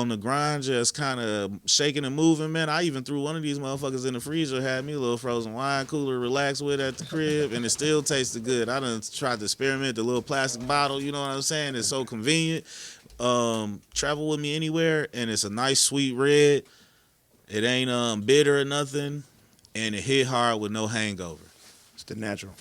the grind, just kind of shaking and moving, man. I even threw one of these motherfuckers in the freezer, had me a little frozen wine cooler, relax with at the crib, and it still tasted good. I done tried to experiment the little plastic bottle, you know what I'm saying? It's so convenient. Travel with me anywhere, and it's a nice sweet red. It ain't bitter or nothing, and it hit hard with no hangover. It's the natural.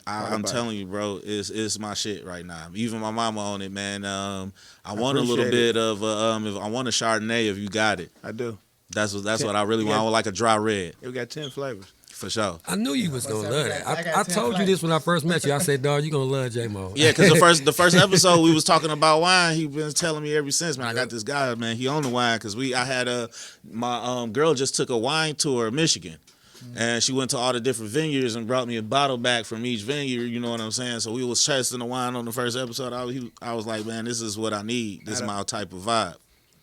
I'm telling you, bro, it's my shit right now. Even my mama on it, man. I want a little bit of if I want a Chardonnay if you got it. I do. That's what I really want. I would like a dry red. We got 10 flavors. For sure. I knew you was gonna love that. I told you this when I first met you. I said, dog, you gonna love Jaimo. Yeah, because the first episode we was talking about wine. He been telling me ever since, man. I got this guy, man. He owned the wine because I had my girl just took a wine tour of Michigan. And she went to all the different vineyards and brought me a bottle back from each vineyard. You know what I'm saying? So we was testing the wine on the first episode. I was like, man, this is what I need. This is my type of vibe.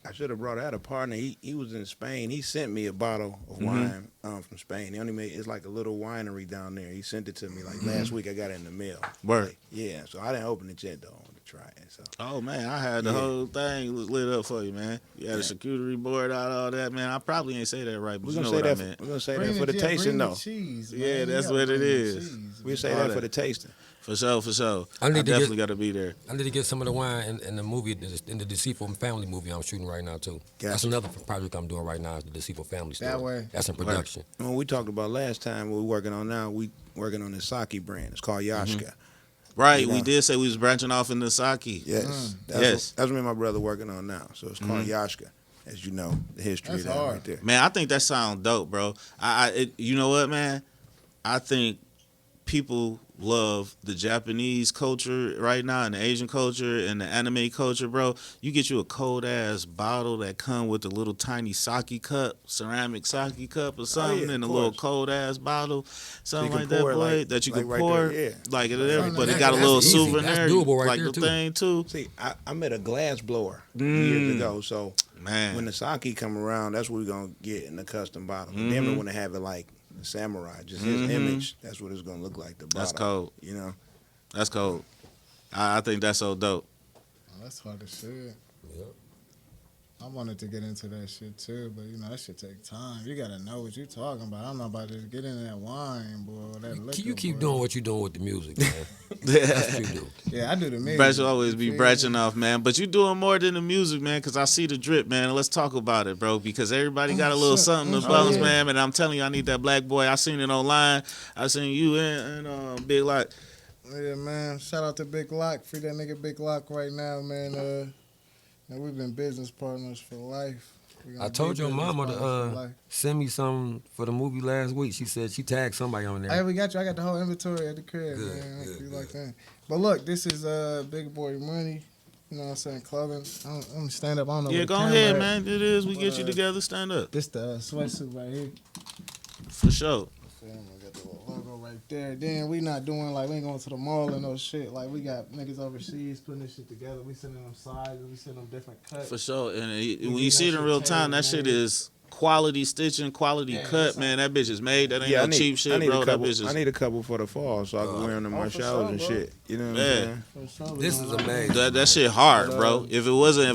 I should have brought out a partner. He was in Spain. He sent me a bottle of wine from Spain. He only it's like a little winery down there. He sent it to me like last week. I got it in the mail. Word. Like, yeah. So I didn't open it yet though. I wanted to try it. So. Oh man, I had the whole thing lit up for you, man. You had a charcuterie board out, all that, man. I probably ain't say that right, but We're you know gonna say what that. I meant. We're gonna say that for the tasting though. Yeah, that's what it is. We'll say that for the tasting. For sure. I definitely got to be there. I need to get some of the wine in the movie, in the Deceitful Family movie I'm shooting right now too. Gotcha. That's another project I'm doing right now. Is the Deceitful Family story. That way. That's in production. When we talked about last time, what we're working on now, we working on the sake brand. It's called Yashka. Right, You know? we did say we was branching off into sake. Yes. That's what me and my brother working on now. So it's called Yashka. As you know, the history of that right there. Man, I think that sounds dope, bro. You know what, man? I think people love the Japanese culture right now and the Asian culture and the anime culture, bro. You get you a cold ass bottle that come with a little tiny sake cup, ceramic sake cup or something, and a little cold ass bottle, something like that, boy, that you can right pour, there, like it, but it got a little That's easy. souvenir, That's doable right like there, the too. thing too. See, I met a glass blower years ago, so Man, when the sake come around, that's what we're gonna get in the custom bottle. Then we want to have it like the samurai, just his image. That's what it's gonna look like. The bottle. That's cold. You know. That's cold. I think that's so dope. That's hard as shit. I wanted to get into that shit too, but you know that shit take time. You gotta know what you're talking about. I'm not about to get into that wine, boy. That liquor, You keep boy. doing what you're doing with the music, man. That's what you do. Yeah, I do the music. Branch will always be You feel branching me? off, man. But you doing more than the music, man, because I see the drip, man. And let's talk about it, bro, because everybody got a little something to bounce, man. And I'm telling you, I need that black boy. I seen it online. I seen you and Big Lock. Yeah, man. Shout out to Big Lock. Free that nigga Big Lock right now, man. And we've been business partners for life. I told your mama to send me something for the movie last week. She said she tagged somebody on there. Hey, we got you. I got the whole inventory at the crib, man. Good. Like that. But look, this is Big Boy Money. You know what I'm saying? Clothing. I'm stand up. I don't know. Yeah, go ahead, man. It is. We get you together. Stand up. This the sweatsuit right here. For sure. I got the little logo right there. Then we not doing like we ain't going to the mall and no shit. Like we got niggas overseas putting this shit together. We sending them sizes. We sending them different cuts. For sure. And when you see it in real time, that shit is quality stitching, quality cut, man. That bitch is made. That ain't no cheap shit, bro. That bitch is. I need a couple for the fall so I can wear them in my showers and shit. You know what I'm saying? This is amazing. That shit hard, bro. If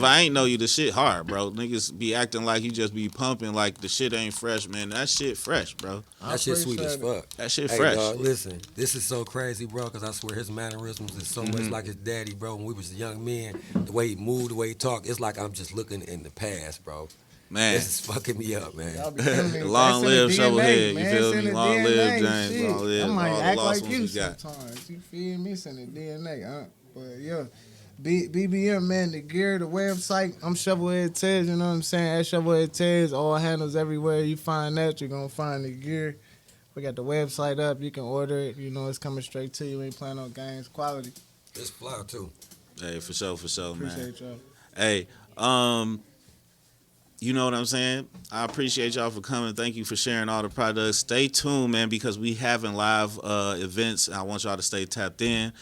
I ain't know you, the shit hard, bro. Niggas be acting like you just be pumping like the shit ain't fresh, man. That shit fresh, bro. That shit sweet as fuck. That shit Hey, fresh. dog, listen, this is so crazy, bro, because I swear his mannerisms is so much like his daddy, bro. When we was young men, the way he moved, the way he talked, it's like I'm just looking in the past, bro. Man. This is fucking me up, man. Long live Shovelhead, you feel me? Long live DNA, James, shit. long live I might all the act lost like you ones we got. sometimes. You feel me? Send the DNA, huh? But yeah, BBM, man, the gear, the website. I'm Shovelhead Tez, you know what I'm saying? At Shovelhead Tez, all handles everywhere. You find that, you're gonna find the gear. We got the website up. You can order it. You know it's coming straight to you. Ain't playing no games. Quality. It's fly, too. Hey, for sure, man. Appreciate y'all. Hey, you know what I'm saying? I appreciate y'all for coming. Thank you for sharing all the products. Stay tuned, man, because we having live events. I want y'all to stay tapped in.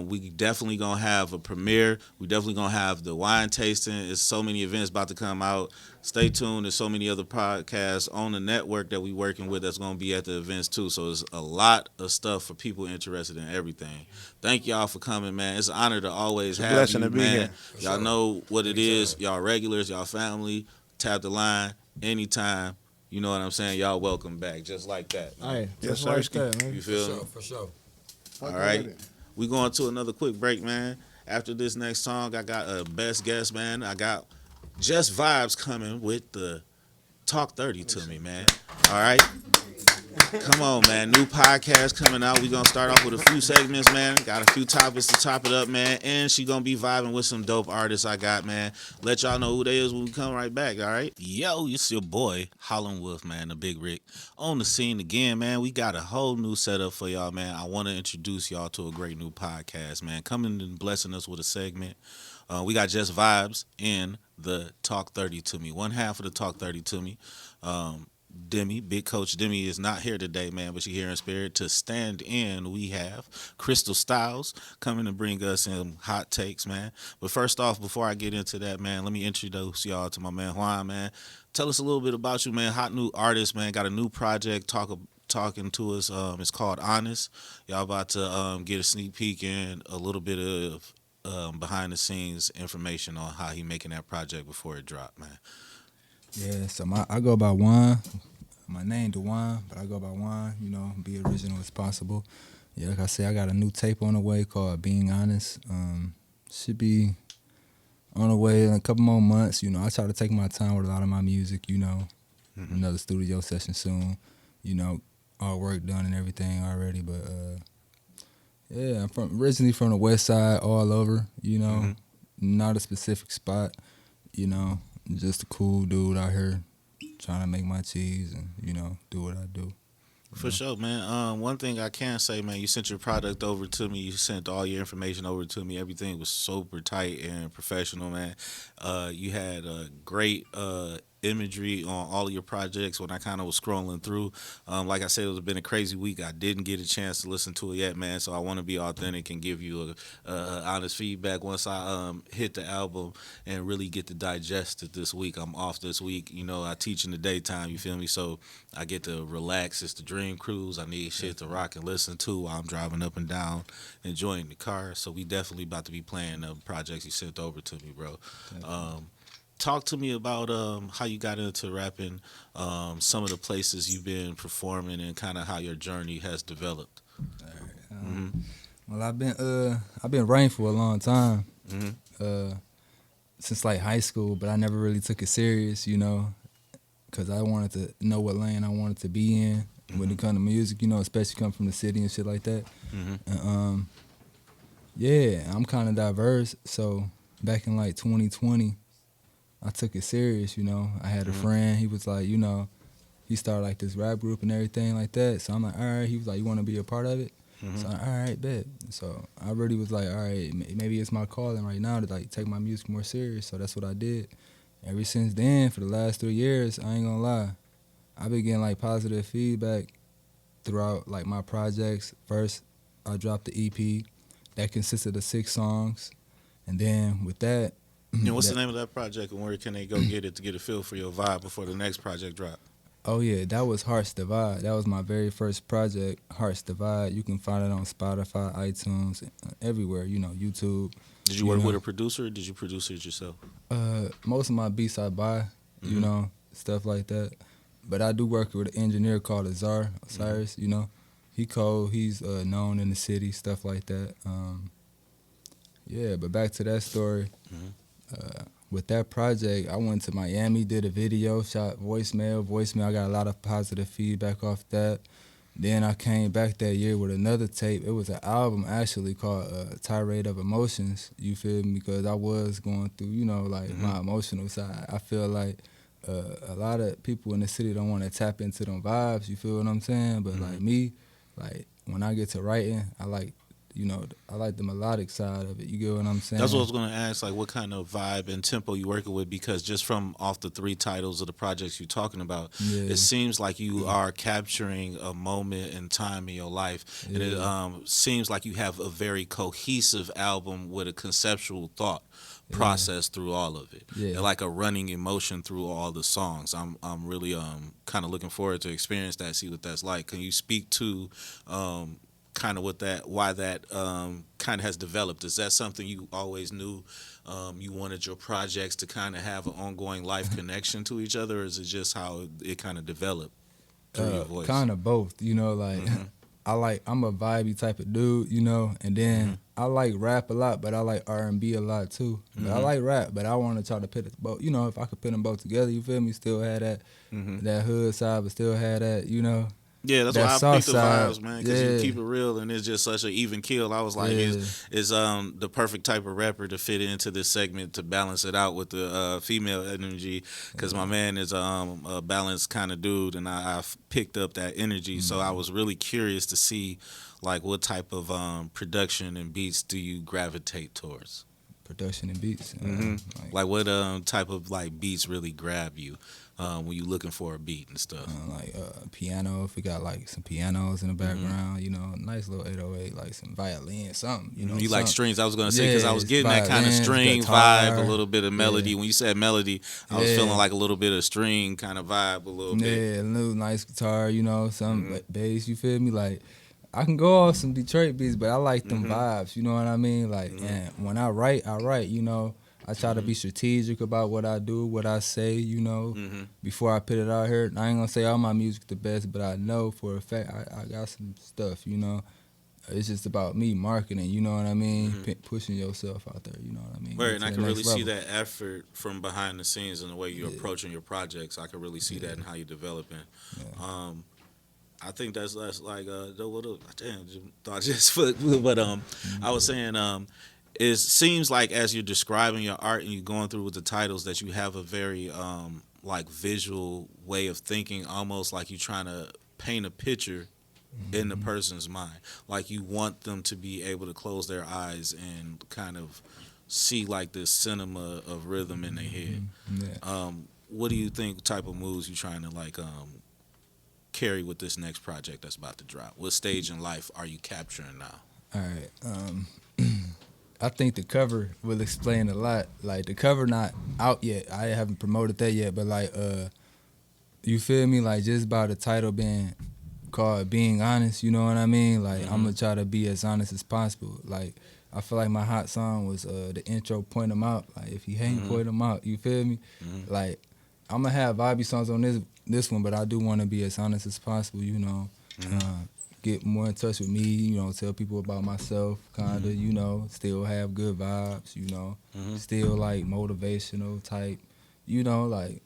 We definitely going to have a premiere. We definitely going to have the wine tasting. There's so many events about to come out. Stay tuned. There's so many other podcasts on the network that we working with that's going to be at the events, too. So there's a lot of stuff for people interested in everything. Thank y'all for coming, man. It's an honor to always have blessing you, to be man. here. Y'all know what it is. Y'all regulars, y'all family. Tap the line anytime. You know what I'm saying? Y'all welcome back. Just like that. Man. Hey, Yes, just like sir. that, man. You feel me? For sure. All right. We going to another quick break, man. After this next song, I got a best guest, man. I got Jess Vibes coming with the Talk 30 to me, man. All right? Come on, man. New podcast coming out. We're going to start off with a few segments, man. Got a few topics to top it up, man. And she going to be vibing with some dope artists I got, man. Let y'all know who they is when we come right back, all right? Yo, it's your boy, Howling Wolff, man, the Big Rick. On the scene again, man. We got a whole new setup for y'all, man. I want to introduce y'all to a great new podcast, man. Coming and blessing us with a segment. We got Jess Vibes in the Talk 30 to me. One half of the Talk 30 to me. Demi, Big Coach Demi is not here today, man, but she's here in spirit. To stand in, we have Crystal Styles coming to bring us some hot takes, man. But first off, before I get into that, man, let me introduce y'all to my man Juan, man. Tell us a little bit about you, man. Hot new artist, man. Got a new project talking to us. It's called Honest. Y'all about to get a sneak peek and a little bit of behind the scenes information on how he making that project before it drop, man. Yeah, so I go by Juan. My name Juan, but I go by Juan, you know, be original as possible. Yeah, like I said, I got a new tape on the way called Being Honest. Should be on the way in a couple more months. You know, I try to take my time with a lot of my music, you know. Another studio session soon. You know, all work done and everything already, but yeah, I'm originally from the west side, all over, you know. Not a specific spot, you know. Just a cool dude out here trying to make my cheese and, you know, do what I do. For sure, man. One thing I can say, man, you sent your product over to me. You sent all your information over to me. Everything was super tight and professional, man. You had great imagery on all of your projects when I kind of was scrolling through. Like I said, it's been a crazy week. I didn't get a chance to listen to it yet, man, so I want to be authentic and give you a honest feedback once I hit the album and really get to digest it this week. I'm off this week. You know, I teach in the daytime, you feel me? So I get to relax. It's the dream cruise. I need shit to rock and listen to while I'm driving up and down, enjoying the car. So we definitely about to be playing the projects you sent over to me, bro. Talk to me about how you got into rapping, some of the places you've been performing, and kind of how your journey has developed. All right. Well, I've been writing for a long time, since like high school, but I never really took it serious, you know, because I wanted to know what lane I wanted to be in when it comes to music, you know, especially coming from the city and shit like that. And, yeah, I'm kind of diverse, so back in like 2020. I took it serious, you know. I had a friend, he was like, you know, he started like this rap group and everything like that. So I'm like, all right. He was like, you want to be a part of it? So I'm like, all right, bet. So I really was like, all right, maybe it's my calling right now to like take my music more serious. So that's what I did. Ever since then, for the last 3 years, I ain't gonna lie, I've been getting like positive feedback throughout like my projects. First, I dropped the EP that consisted of 6 songs. And then with that, and what's the name of that project, and where can they go get it to get a feel for your vibe before the next project drop? Oh, yeah, that was Hearts Divide. That was my very first project, Hearts Divide. You can find it on Spotify, iTunes, everywhere, you know, YouTube. Did you work with a producer, or did you produce it yourself? Most of my beats I buy, you know, stuff like that. But I do work with an engineer called Osiris, you know. He cold, he's known in the city, stuff like that. Yeah, but back to that story. With that project, I went to Miami, did a video, shot voicemail. I got a lot of positive feedback off that. Then I came back that year with another tape. It was an album actually called Tirade of Emotions, you feel me? Because I was going through, you know, like my emotional side. I feel like a lot of people in the city don't want to tap into them vibes, you feel what I'm saying? But like me, like when I get to writing, I like, you know, I like the melodic side of it. You get what I'm saying? That's what I was going to ask, like what kind of vibe and tempo you working with, because just from off the 3 titles of the projects you're talking about, it seems like you are capturing a moment in time in your life. And it seems like you have a very cohesive album with a conceptual thought process through all of it. And like a running emotion through all the songs. I'm really kind of looking forward to experience that, see what that's like. Can you speak to kind of why that kind of has developed? Is that something you always knew you wanted your projects to kind of have an ongoing life connection to each other, or is it just how it kind of developed through your voice? Kind of both, you know, like I'm a vibey type of dude, you know, and then I like rap a lot, but I like R&B a lot too. But I like rap, but I want to try to put it both, you know, if I could put them both together, you feel me, still have that that hood side, but still have that, you know. Yeah, that's that why I soft picked the side. vibes, man, because you keep it real and it's just such an even kill. I was like, is the perfect type of rapper to fit into this segment to balance it out with the female energy, because my man is a balanced kind of dude, and I've picked up that energy. So I was really curious to see, like, what type of production and beats do you gravitate towards? Production and beats. Like what type of like beats really grab you when you looking for a beat and stuff? Like piano, if we got like some pianos in the background, you know, nice little 808, like some violin, something, you know. You like strings? I was gonna say, Yeah, because I was getting that kind of violins, string guitar. vibe, a little bit of melody. Yeah. When you said melody, I was feeling like a little bit of string kind of vibe, a little bit. Yeah, a little nice guitar, you know, some bass, you feel me? Like, I can go off some Detroit beats, but I like them vibes, you know what I mean? Like, and when I write, you know. I try to be strategic about what I do, what I say, you know, before I put it out here. I ain't gonna say all my music the best, but I know for a fact I got some stuff, you know. It's just about me marketing, you know what I mean? Pushing yourself out there, you know what I mean? Right, and I To can the really next see level. that effort from behind the scenes and the way you're approaching your projects. I can really see that in how you're developing. I think that's like damn, thought just but I was saying it seems like as you're describing your art and you're going through with the titles that you have a very like visual way of thinking, almost like you're trying to paint a picture in the person's mind. Like you want them to be able to close their eyes and kind of see like this cinema of rhythm in their head. What do you think type of moves you trying to like carry with this next project that's about to drop? What stage in life are you capturing now? All right. I think the cover will explain a lot. Like, the cover not out yet. I haven't promoted that yet, but like, you feel me? Like, just by the title being called Being Honest, you know what I mean? Like, I'm gonna try to be as honest as possible. Like, I feel like my hot song was the intro, Point 'em Out. Like, if you hate, point 'em out. You feel me? Like, I'm gonna have vibey songs on this one, but I do want to be as honest as possible, you know. Get more in touch with me, you know, tell people about myself, kind of, you know, still have good vibes, you know, still like motivational type, you know, like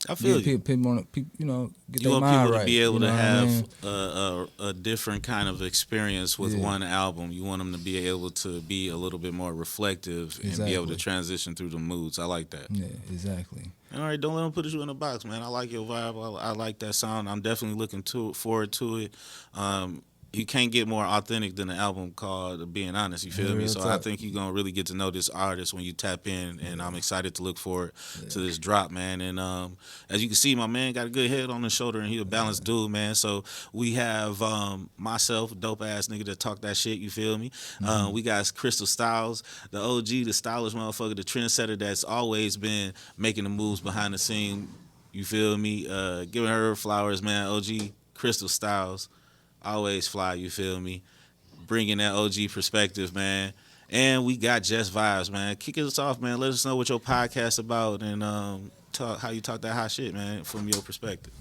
I feel get people on, you know, get you their want mind people right. to be able you to know what I mean? have a different kind of experience with one album. You want them to be able to be a little bit more reflective and be able to transition through the moods. I like that. Yeah, exactly. All right, don't let them put you in a box, man. I like your vibe. I like that sound. I'm definitely looking forward to it. You can't get more authentic than an album called Being Honest, you feel me? So I think you're going to really get to know this artist when you tap in, and I'm excited to look forward to this drop, man. And as you can see, my man got a good head on his shoulder, and he's a balanced dude, man. So we have myself, dope-ass nigga that talk that shit, you feel me? We got Crystal Styles, the OG, the stylish motherfucker, the trendsetter that's always been making the moves behind the scene, you feel me? Giving her flowers, man. OG Crystal Styles. Always fly, you feel me? Bringing that OG perspective, man. And we got Jess Vibes, man. Kick us off, man. Let us know what your podcast about and how you talk that hot shit, man, from your perspective.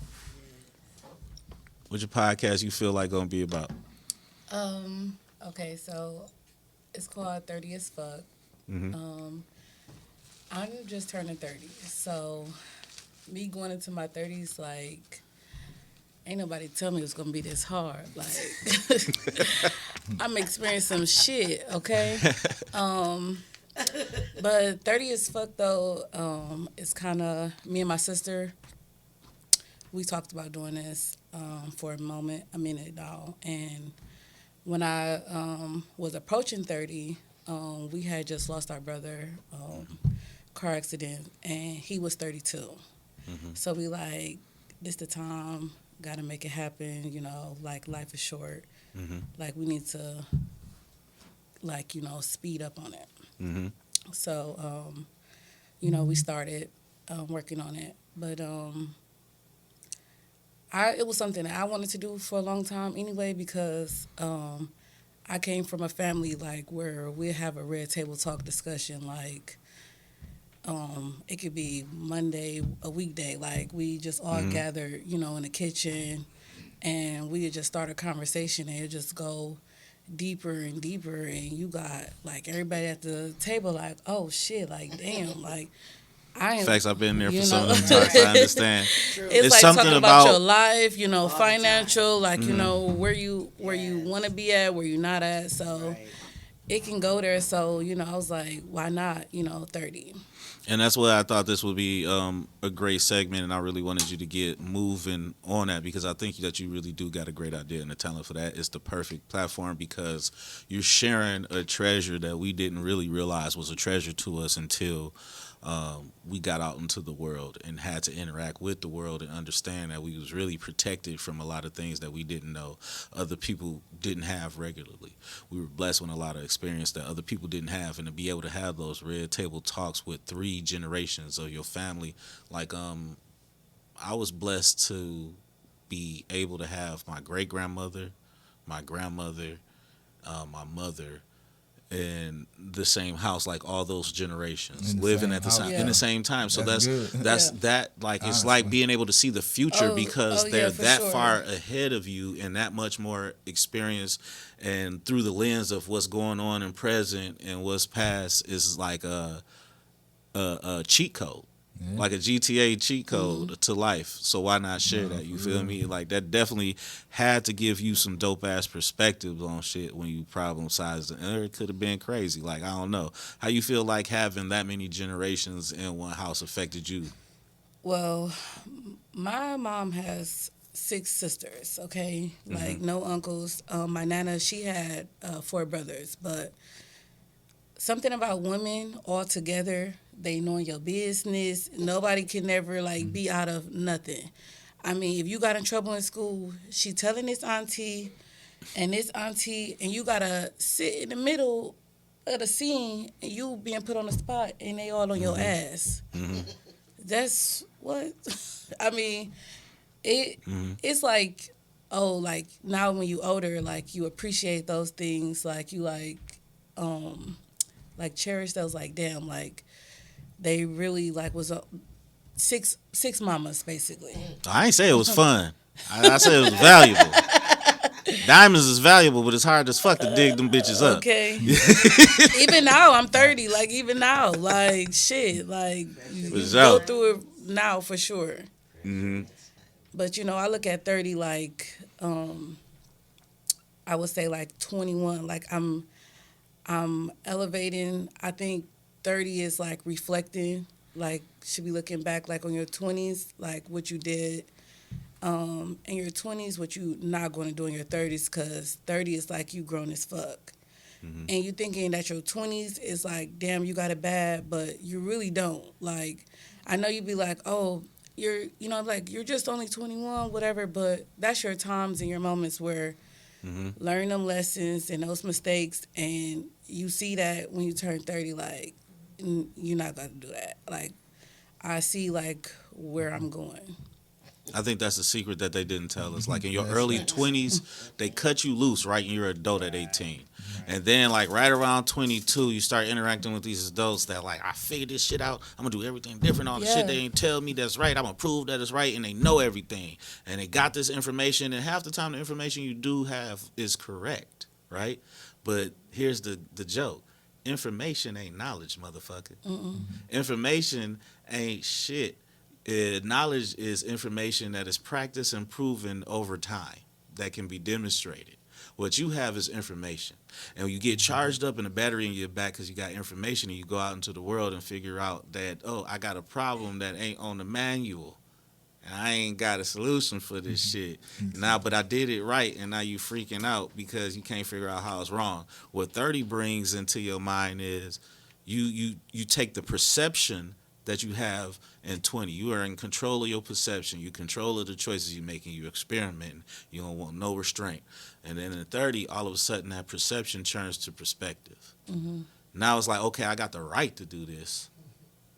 What your podcast you feel like gonna be about? Okay, so it's called 30 as Fuck. I'm just turning 30, so me going into my 30s, like, ain't nobody tell me it's gonna be this hard. Like, I'm experiencing some shit, okay? But 30 as Fuck, though, it's kind of, me and my sister, we talked about doing this for a minute, dog. And when I was approaching 30, we had just lost our brother, car accident, and he was 32. So we like, this the time, gotta make it happen, you know, like life is short. Like we need to, like, you know, speed up on it. So, you know, we started working on it. But it was something that I wanted to do for a long time anyway, because I came from a family like where we have a red table talk discussion, like it could be Monday, a weekday, like we just all gather, you know, in the kitchen and we would just start a conversation and it just go deeper and deeper, and you got like everybody at the table like, oh shit, like damn, like I am. Facts, I've been there for you some know? of them talks. I understand. It's like something talking about your about life, you know, financial, like you know where you want to be at, where you not at. So it can go there. So you know, I was like, why not? You know, 30. and that's why I thought this would be a great segment, and I really wanted you to get moving on that because I think that you really do got a great idea and a talent for that. It's the perfect platform because you're sharing a treasure that we didn't really realize was a treasure to us until we got out into the world and had to interact with the world and understand that we was really protected from a lot of things that we didn't know other people didn't have regularly. We were blessed with a lot of experience that other people didn't have, and to be able to have those red table talks with 3 generations of your family, like I was blessed to be able to have my great grandmother, my grandmother, my mother in the same house, like all those generations living at the same in the same time. So that's that like it's like being able to see the future because they're that far ahead of you and that much more experience, and through the lens of what's going on in present and what's past is like a cheat code. Like a GTA cheat code to life. So why not share that? You feel me? Like that definitely had to give you some dope ass perspectives on shit when you problem sized it. Or it could have been crazy. Like I don't know. How you feel like having that many generations in one house affected you? Well, my mom has 6 sisters, okay? Like no uncles. My nana, she had 4 brothers, but something about women all together, they knowing your business. Nobody can never like be out of nothing. I mean, if you got in trouble in school, she telling this auntie, and you gotta sit in the middle of the scene, and you being put on the spot, and they all on your ass. That's what I mean. It's like, oh, like now when you older, like you appreciate those things, like you like cherish those, like damn, like they really like was six mamas basically. I ain't say it was fun. I said it was valuable. Diamonds is valuable, but it's hard as fuck to dig them bitches up. Okay. Even now, I'm 30. Like even now, like shit, like you go through it now for sure. But you know, I look at 30 like I would say like 21. Like I'm elevating. I think 30 is like reflecting, like should be looking back like on your 20s, like what you did in your 20s, what you not going to do in your 30s, because 30 is like you grown as fuck. And you thinking that your 20s is like, damn, you got it bad, but you really don't. Like, I know you be like, oh, you're just only 21, whatever, but that's your times and your moments where learn them lessons and those mistakes, and you see that when you turn 30, like, you're not going to do that. Like, I see, like, where I'm going. I think that's the secret that they didn't tell us. Like, in your early 20s, they cut you loose, right? And you're an adult at 18. And then, like, right around 22, you start interacting with these adults that, like, I figured this shit out. I'm going to do everything different. All the shit they ain't tell me that's right. I'm going to prove that it's right. And they know everything. And they got this information. And half the time, the information you do have is correct, right? But here's the joke. Information ain't knowledge, motherfucker. Information ain't shit. Knowledge is information that is practiced and proven over time that can be demonstrated. What you have is information. And when you get charged up in a battery in your back because you got information, and you go out into the world and figure out that, oh, I got a problem that ain't on the manual. And I ain't got a solution for this shit. Now, but I did it right, and now you freaking out because you can't figure out how it's wrong. What 30 brings into your mind is you take the perception that you have in 20. You are in control of your perception. You control of the choices you're making. You experimenting. You don't want no restraint. And then in 30, all of a sudden that perception turns to perspective. Now it's like, okay, I got the right to do this,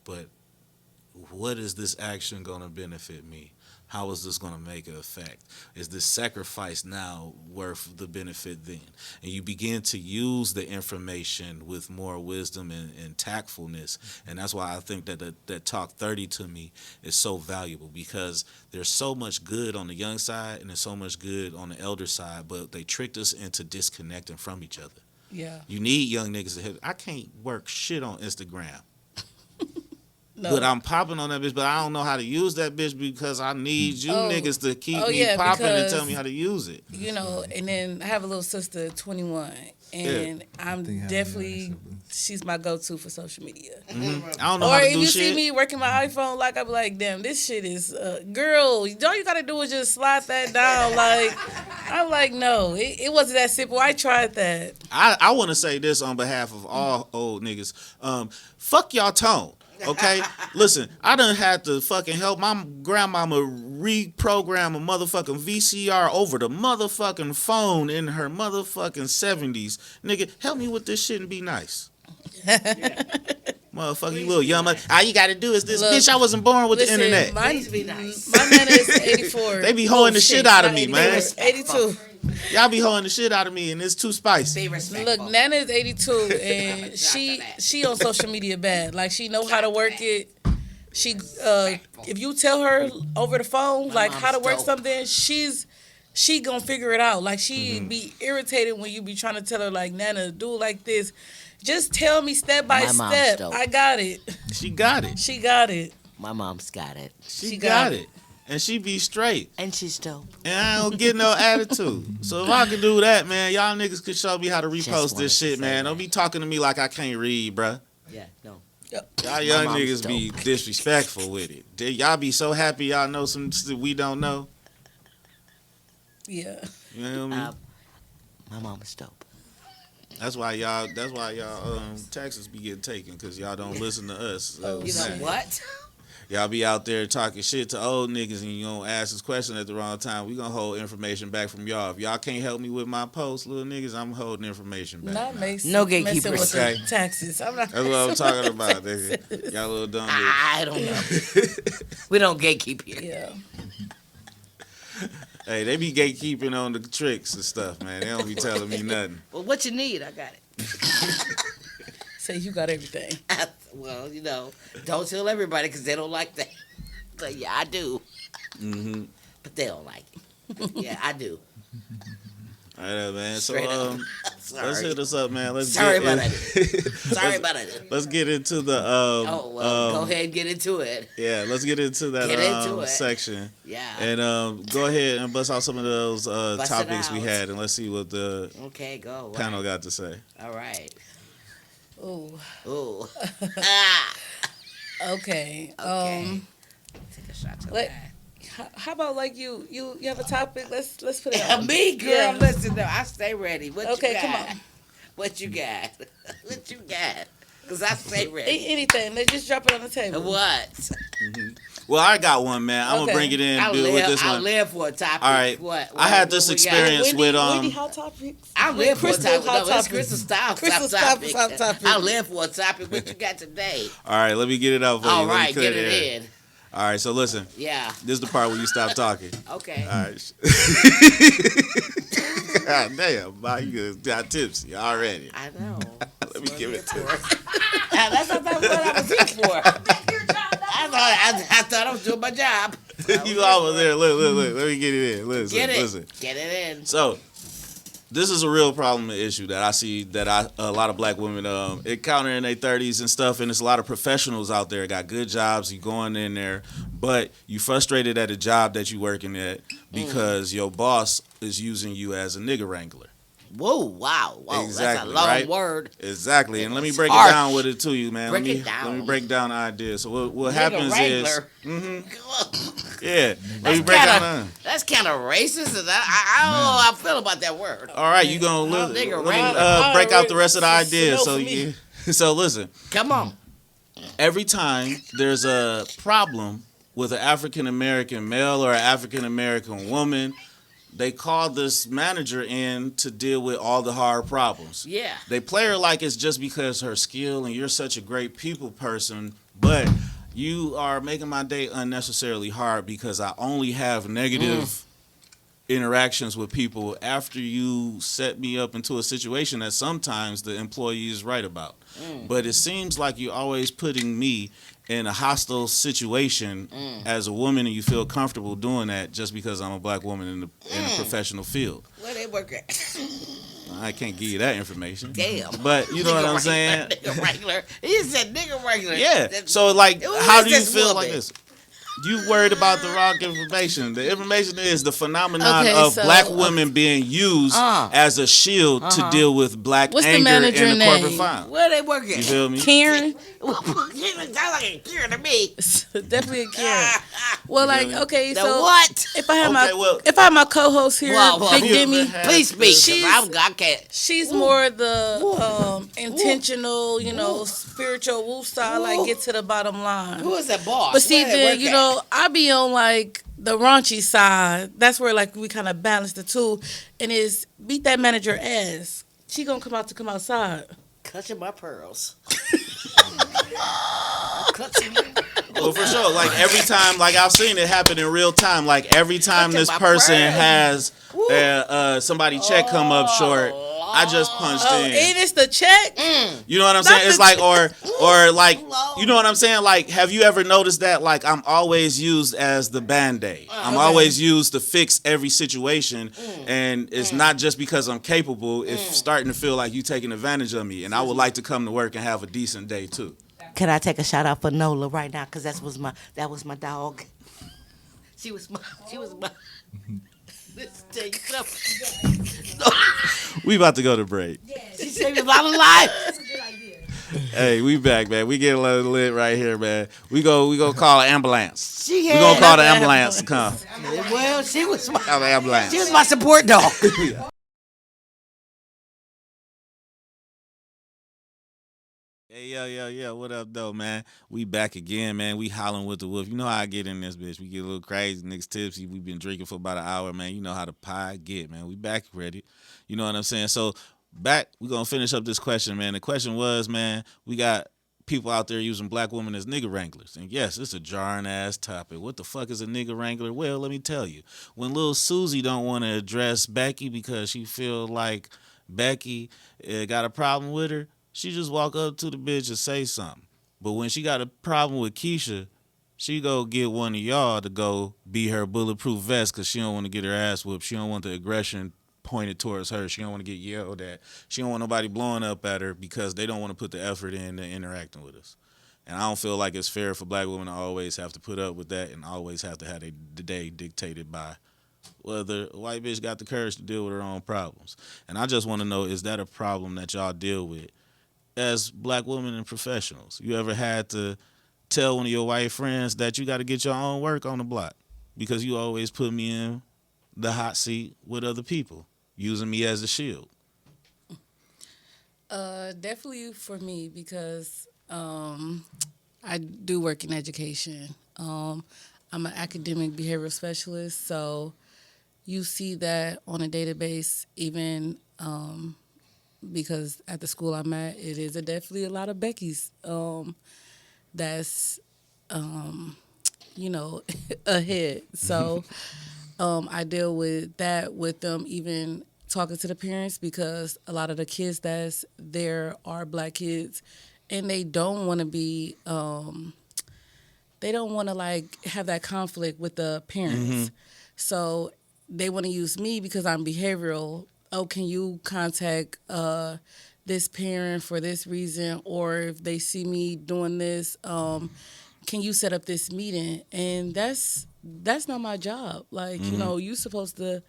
but what is this action going to benefit me? How is this going to make an effect? Is this sacrifice now worth the benefit then? And you begin to use the information with more wisdom and tactfulness. And that's why I think that Talk 30 to me is so valuable, because there's so much good on the young side and there's so much good on the elder side, but they tricked us into disconnecting from each other. Yeah. You need young niggas to hit. I can't work shit on Instagram. No. But I'm popping on that bitch, but I don't know how to use that bitch because I need you niggas to keep me yeah, popping and because, tell me how to use it. You know, and then I have a little sister, 21, and I'm definitely, she's my go-to for social media. Mm-hmm. I don't know Or how to if do you shit. see me working my iPhone, like, I be like, damn, this shit is, girl, all you gotta do is just slide that down. Like, I'm like, no, it wasn't that simple. I tried that. I want to say this on behalf of all old niggas. Fuck y'all tone. Okay, listen, I done had to fucking help my grandmama reprogram a motherfucking VCR over the motherfucking phone in her motherfucking 70s. Nigga, help me with this shit and be nice. Motherfucker, you little young. All you gotta do is this. Look, bitch, I wasn't born with listen, the internet. My nana is 84. They be hoeing the shit out of me, man. 82. Y'all be hoeing the shit out of me, and it's too spicy. Look, Nana is 82, and she on social media bad. Like, she know how to work it. She if you tell her over the phone like how to work something, she gonna figure it out. Like, she be irritated when you be trying to tell her like, Nana, do it like this. Just tell me step by step. I got it. She got it. She got it. My mom's got it. She got it. And she be straight. And she's dope. And I don't get no attitude. So if I can do that, man, y'all niggas could show me how to repost this shit, man. Don't be talking to me like I can't read, bruh. Yeah, no. Y'all young niggas be disrespectful with it. Y'all be so happy y'all know some shit we don't know. Yeah. You know what I mean? My mom's dope. That's why y'all taxes be getting taken, because y'all don't listen to us. You know what? Y'all be out there talking shit to old niggas and you gonna ask us questions at the wrong time. We gonna hold information back from y'all. If y'all can't help me with my post, little niggas, I'm holding information back. No gatekeepers. With the taxes. I'm not. That's what I'm talking about, nigga. Y'all little dumb bitch. I don't know. We don't gatekeep here. Yeah. Hey, they be gatekeeping on the tricks and stuff, man. They don't be telling me nothing. Well, what you need, I got it. Say you got everything. Well, you know, don't tell everybody because they don't like that. So, yeah, I do. Mm-hmm. But they don't like it. Yeah, I do. All right, man. So, Straight up. let's hit us up, man. Sorry about it. Let's get into the. Go ahead and get into it. Yeah, let's get into that section. Yeah. And go ahead and bust out some of those topics we had, and let's see what the panel got to say. All right. Ooh. Okay. Okay. Take a shot to that. How about like you have a topic? Let's put it on. Me, girl. Yeah. Listen, I stay ready. What you got? Come on. What you got? What you got? Because I stay ready. Anything. Let's just drop it on the table. What? Mm-hmm. Well, I got one, man. I'm gonna bring it in with this one. I live for a topic. All right. What I had this experience with Wendy, hot topics. I live for a topic. No, it's Crystal Stop topic. I live for a topic. What you got today? All right, let me get it out for you. All right, get it in. All right, so listen. Yeah. This is the part where you stop talking. Okay. All right. God damn, my, you got tipsy already. I know. Let me give it to her. That's not what I was here for. I thought I was doing my job. You almost there. Look. Let me get it in. Listen. Get it in. So, this is a real problem and issue that I see that a lot of black women encounter in their 30s and stuff, and there's a lot of professionals out there got good jobs, you going in there, but you frustrated at a job that you working at because your boss is using you as a nigga wrangler. Whoa, wow. Exactly, that's a long right? word. Exactly, and let me break harsh. it down with it to you, man. Let me break down the idea. So what nigga happens wrangler. Yeah, let me break it down. That's kind of racist, and I don't know how I feel about that word. All right, you gonna let me break out the rest of the idea. So listen. Come on. Every time there's a problem with an African American male or an African American woman, they call this manager in to deal with all the hard problems. Yeah. They play her like it's just because her skill and you're such a great people person, but you are making my day unnecessarily hard because I only have negative interactions with people after you set me up into a situation that sometimes the employee is right about. But it seems like you're always putting me in a hostile situation as a woman, and you feel comfortable doing that just because I'm a black woman in a professional field. Where they work at? I can't give you that information. Damn. But you know what I'm saying? Nigga regular. He said nigga regular. Yeah. So like, how do you feel like this? You worried about the wrong information. The information is the phenomenon of black women being used as a shield to deal with black What's the anger manager in the name? corporate file. Where they work at? You feel me? Karen. Sound like a Karen to me. Definitely a Karen. Well, like, okay, The so what? if I have Okay, if I have my co-host here, Well, Big you Demi, Please speak. I can't. she's more the intentional, you know, spiritual woo style, like get to the bottom line. Who is that boss? But see, Where they then work you at? know, I be on like the raunchy side. That's where like we kind of balance the two, and is beat that manager ass. She gonna come outside. Clutching my pearls. Well, for sure. Like every time, like I've seen it happen in real time. Like every time this person has somebody check come up short, I just punched in. And it's the check. You know what I'm saying? It's like, or like, you know what I'm saying? Like, have you ever noticed that? Like, I'm always used as the Band-Aid. I'm always used to fix every situation, and it's not just because I'm capable. It's starting to feel like you taking advantage of me, and I would like to come to work and have a decent day too. Can I take a shout out for Nola right now? Because that was my dog. She was my. Let's tell you something. We about to go to break. She saved a lot of lives. Hey, we back, man. We get a little lit right here, man. We go call an ambulance. She We had gonna call the ambulance to come. Well, she was my. Call the ambulance. She was my support dog. Hey, yo, what up, though, man? We back again, man. We hollering with the Wolff. You know how I get in this bitch. We get a little crazy, niggas tipsy. We been drinking for about an hour, man. You know how the pie get, man. We back ready. You know what I'm saying? So, back, we gonna finish up this question, man. The question was, man, we got people out there using black women as nigga wranglers. And yes, it's a jarring-ass topic. What the fuck is a nigga wrangler? Well, let me tell you. When little Susie don't want to address Becky because she feel like Becky got a problem with her, she just walk up to the bitch and say something. But when she got a problem with Keisha, she go get one of y'all to go be her bulletproof vest because she don't want to get her ass whooped. She don't want the aggression pointed towards her. She don't want to get yelled at. She don't want nobody blowing up at her because they don't want to put the effort into interacting with us. And I don't feel like it's fair for black women to always have to put up with that and always have to have the day dictated by whether a white bitch got the courage to deal with her own problems. And I just want to know, is that a problem that y'all deal with as black women and professionals? You ever had to tell one of your white friends that you got to get your own work on the block because you always put me in the hot seat with other people, using me as a shield? Definitely for me because I do work in education. I'm an academic behavioral specialist, so you see that on a database, even because at the school I'm at, it is definitely a lot of Beckys that's, you know, ahead. So I deal with that with them, even talking to the parents, because a lot of the kids that's there are black kids, and they don't want to be, they don't want to like have that conflict with the parents. So they want to use me because I'm behavioral. Oh, can you contact this parent for this reason? Or if they see me doing this, can you set up this meeting? And that's not my job. Like, you know, you supposed to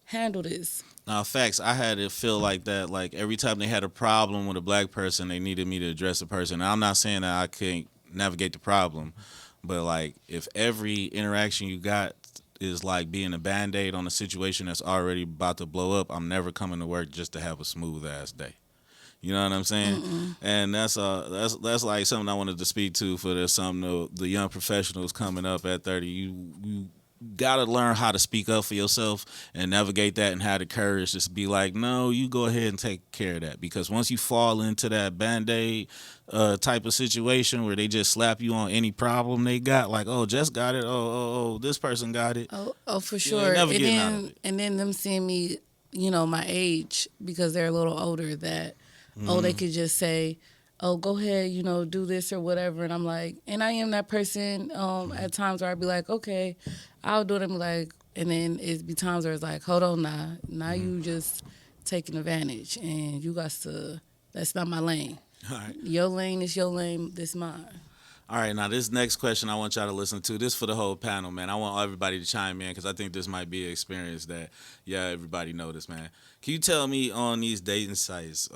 handle this. Now, facts, I had to feel like that. Like, every time they had a problem with a black person, they needed me to address the person. Now, I'm not saying that I can't navigate the problem, but, like, if every interaction you got is like being a Band-Aid on a situation that's already about to blow up, I'm never coming to work just to have a smooth ass day. You know what I'm saying? And that's like something I wanted to speak to for the young professionals coming up at 30. You gotta learn how to speak up for yourself and navigate that and have the courage to be like, no, you go ahead and take care of that. Because once you fall into that Band-Aid type of situation where they just slap you on any problem they got, like, oh, Jess got it, oh, this person got it. Oh, for You sure. ain't never getting out of it. And then them seeing me, my age, because they're a little older, that, they could just say, oh, go ahead, do this or whatever. And I'm like, and I am that person at times where I'd be like, okay, I'll do it. And be like, and then it'd be times where it's like, hold on now you just taking advantage, and you got to, that's not my lane. All right. Your lane is your lane, this mine. All right, now this next question I want y'all to listen to. This for the whole panel, man. I want everybody to chime in because I think this might be an experience that, everybody know this, man. Can you tell me on these dating sites,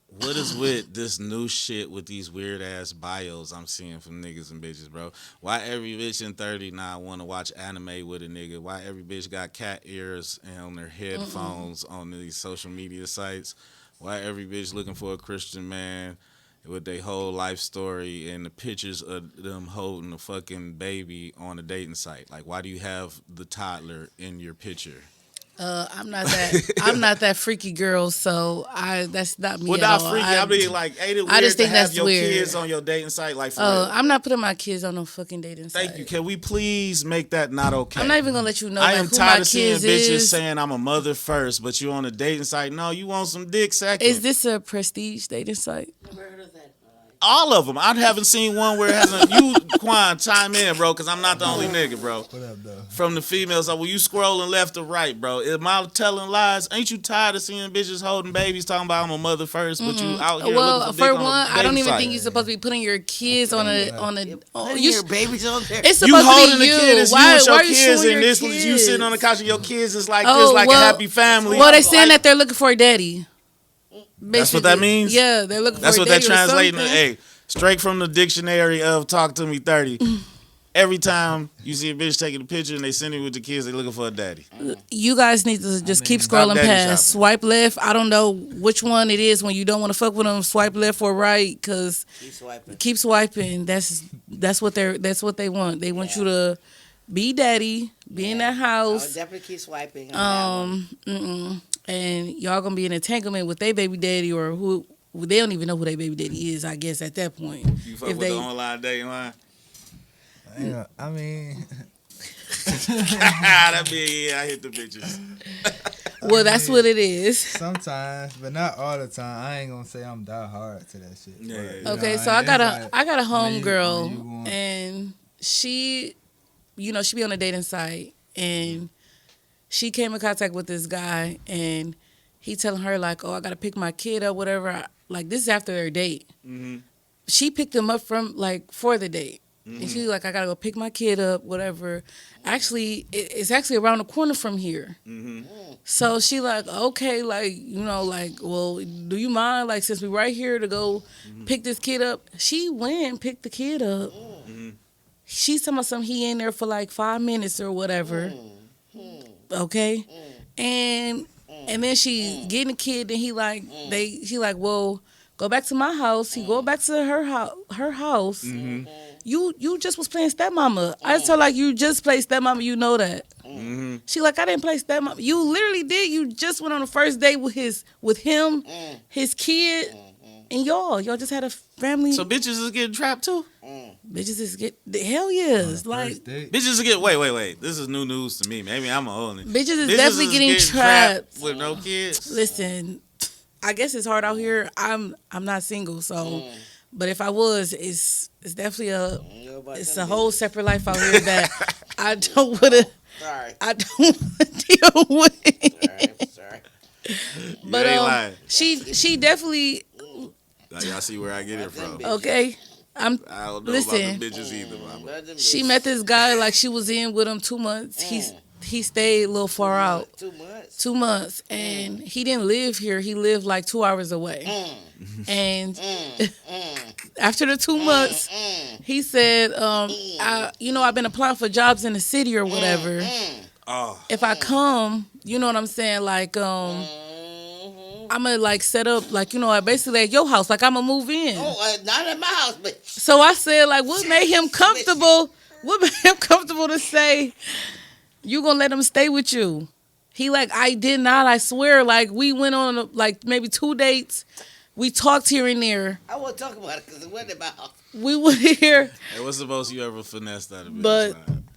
what is with this new shit with these weird ass bios I'm seeing from niggas and bitches, bro? Why every bitch in 30 now want to watch anime with a nigga? Why every bitch got cat ears and on their headphones on these social media sites? Why every bitch looking for a Christian man with their whole life story and the pictures of them holding a fucking baby on a dating site? Like, why do you have the toddler in your picture? I'm not that freaky girl, so that's not me Well, at not all. freaky. I mean, like, ain't it weird I just think to have that's your weird. kids on your dating site? Like, for real? I'm not putting my kids on no fucking dating site. Thank you. Can we please make that not okay? I'm not even gonna let you know I am who tired my of seeing kids bitches is. saying I'm a mother first, but you on a dating site. No, you want some dick second. Is this a prestige dating site? Never heard of that. All of them. I haven't seen one where it hasn't. You, Juan, chime in, bro, because I'm not the only nigga, bro. What up, though? From the females, like, when you scrolling left or right, bro, am I telling lies? Ain't you tired of seeing bitches holding babies talking about I'm a mother first, but you out here Well, looking for for dick one, on a I don't dating even site? think you're supposed to be putting your kids on a. Putting You your babies on there. it's You supposed holding to be the you. kid, it's Why you with your are you kids, showing and your this kids? you sitting on the couch with your kids. It's like Oh, this, like well- a happy family. Well, they saying Like, that they're looking for a daddy. That's what that Basically. means? Yeah, they're looking That's for what a they're daddy or translating. something. Hey, straight from the dictionary of Talk to Me 30. Every time you see a bitch taking a picture and they send it with the kids, they looking for a daddy. You guys need to just keep Stop scrolling daddy past. shopping. Swipe left. I don't know which one it is when you don't want to fuck with them. Swipe left or right, because Keep swiping. keep swiping. That's what they want. They want you to be daddy, be in that I'll house, definitely keep swiping on that one. and y'all gonna be in entanglement with their baby daddy or who. They don't even know who their baby daddy is, I guess, at that point. You fuck If with they- the online dating line? I mean, That be, I hit the bitches. Well, that's what it is. sometimes, but not all the time. I ain't gonna say I'm die hard to that shit. Yeah, but, yeah. you know, Okay, so and I got it's a like, I got a when home you girl, going- and she, she be on a dating site, and she came in contact with this guy, and he telling her like, oh, I gotta pick my kid up, whatever. Like, this is after their date. Mm-hmm. She picked him up from like for the date, and she's like, I gotta go pick my kid up, whatever. Actually, it's actually around the corner from here. Mm-hmm. So she like, okay, like, well, do you mind, like, since we right here to go pick this kid up? She went and picked the kid up. She's talking about something, he in there for like 5 minutes or whatever. Okay? And then she getting the kid, and she like, well, go back to my house. He go back to her house. You just was playing stepmama. I just told her, like, you just played stepmama, you know that. She like, I didn't play stepmama. You literally did. You just went on the first date with him, his kid, and y'all just had a family. So bitches is getting trapped too? Bitches is hell yes. Like, First date. Bitches is getting, wait. This is new news to me. Maybe I'm a old nigga. bitches is definitely getting trapped trapped. with no kids. Listen, I guess it's hard out here. I'm not single, so. But if I was, it's definitely it's a whole separate life out here that I don't wanna deal with. Sorry. But You ain't lying. she definitely Like, y'all see where I get it from. okay. I don't know Listen. about the bitches either, mama. She met this guy, like, she was in with him 2 months. He stayed a little far out. 2 months. 2 months, and he didn't live here. He lived like 2 hours away. And after the 2 months, he said, I've been applying for jobs in the city or whatever. Oh, If I come, you know what I'm saying, like, I'm gonna, like, set up, like, basically at your house, like, I'm gonna move in. Not at my house, but So I said, like, what made him comfortable? What made him comfortable to say, You gonna let him stay with you? He like, I did not. I swear. Like we went on like maybe 2 dates. We talked here and there. I won't talk about it because it wasn't about. We went here. Hey, what's the most you ever finessed out of it? But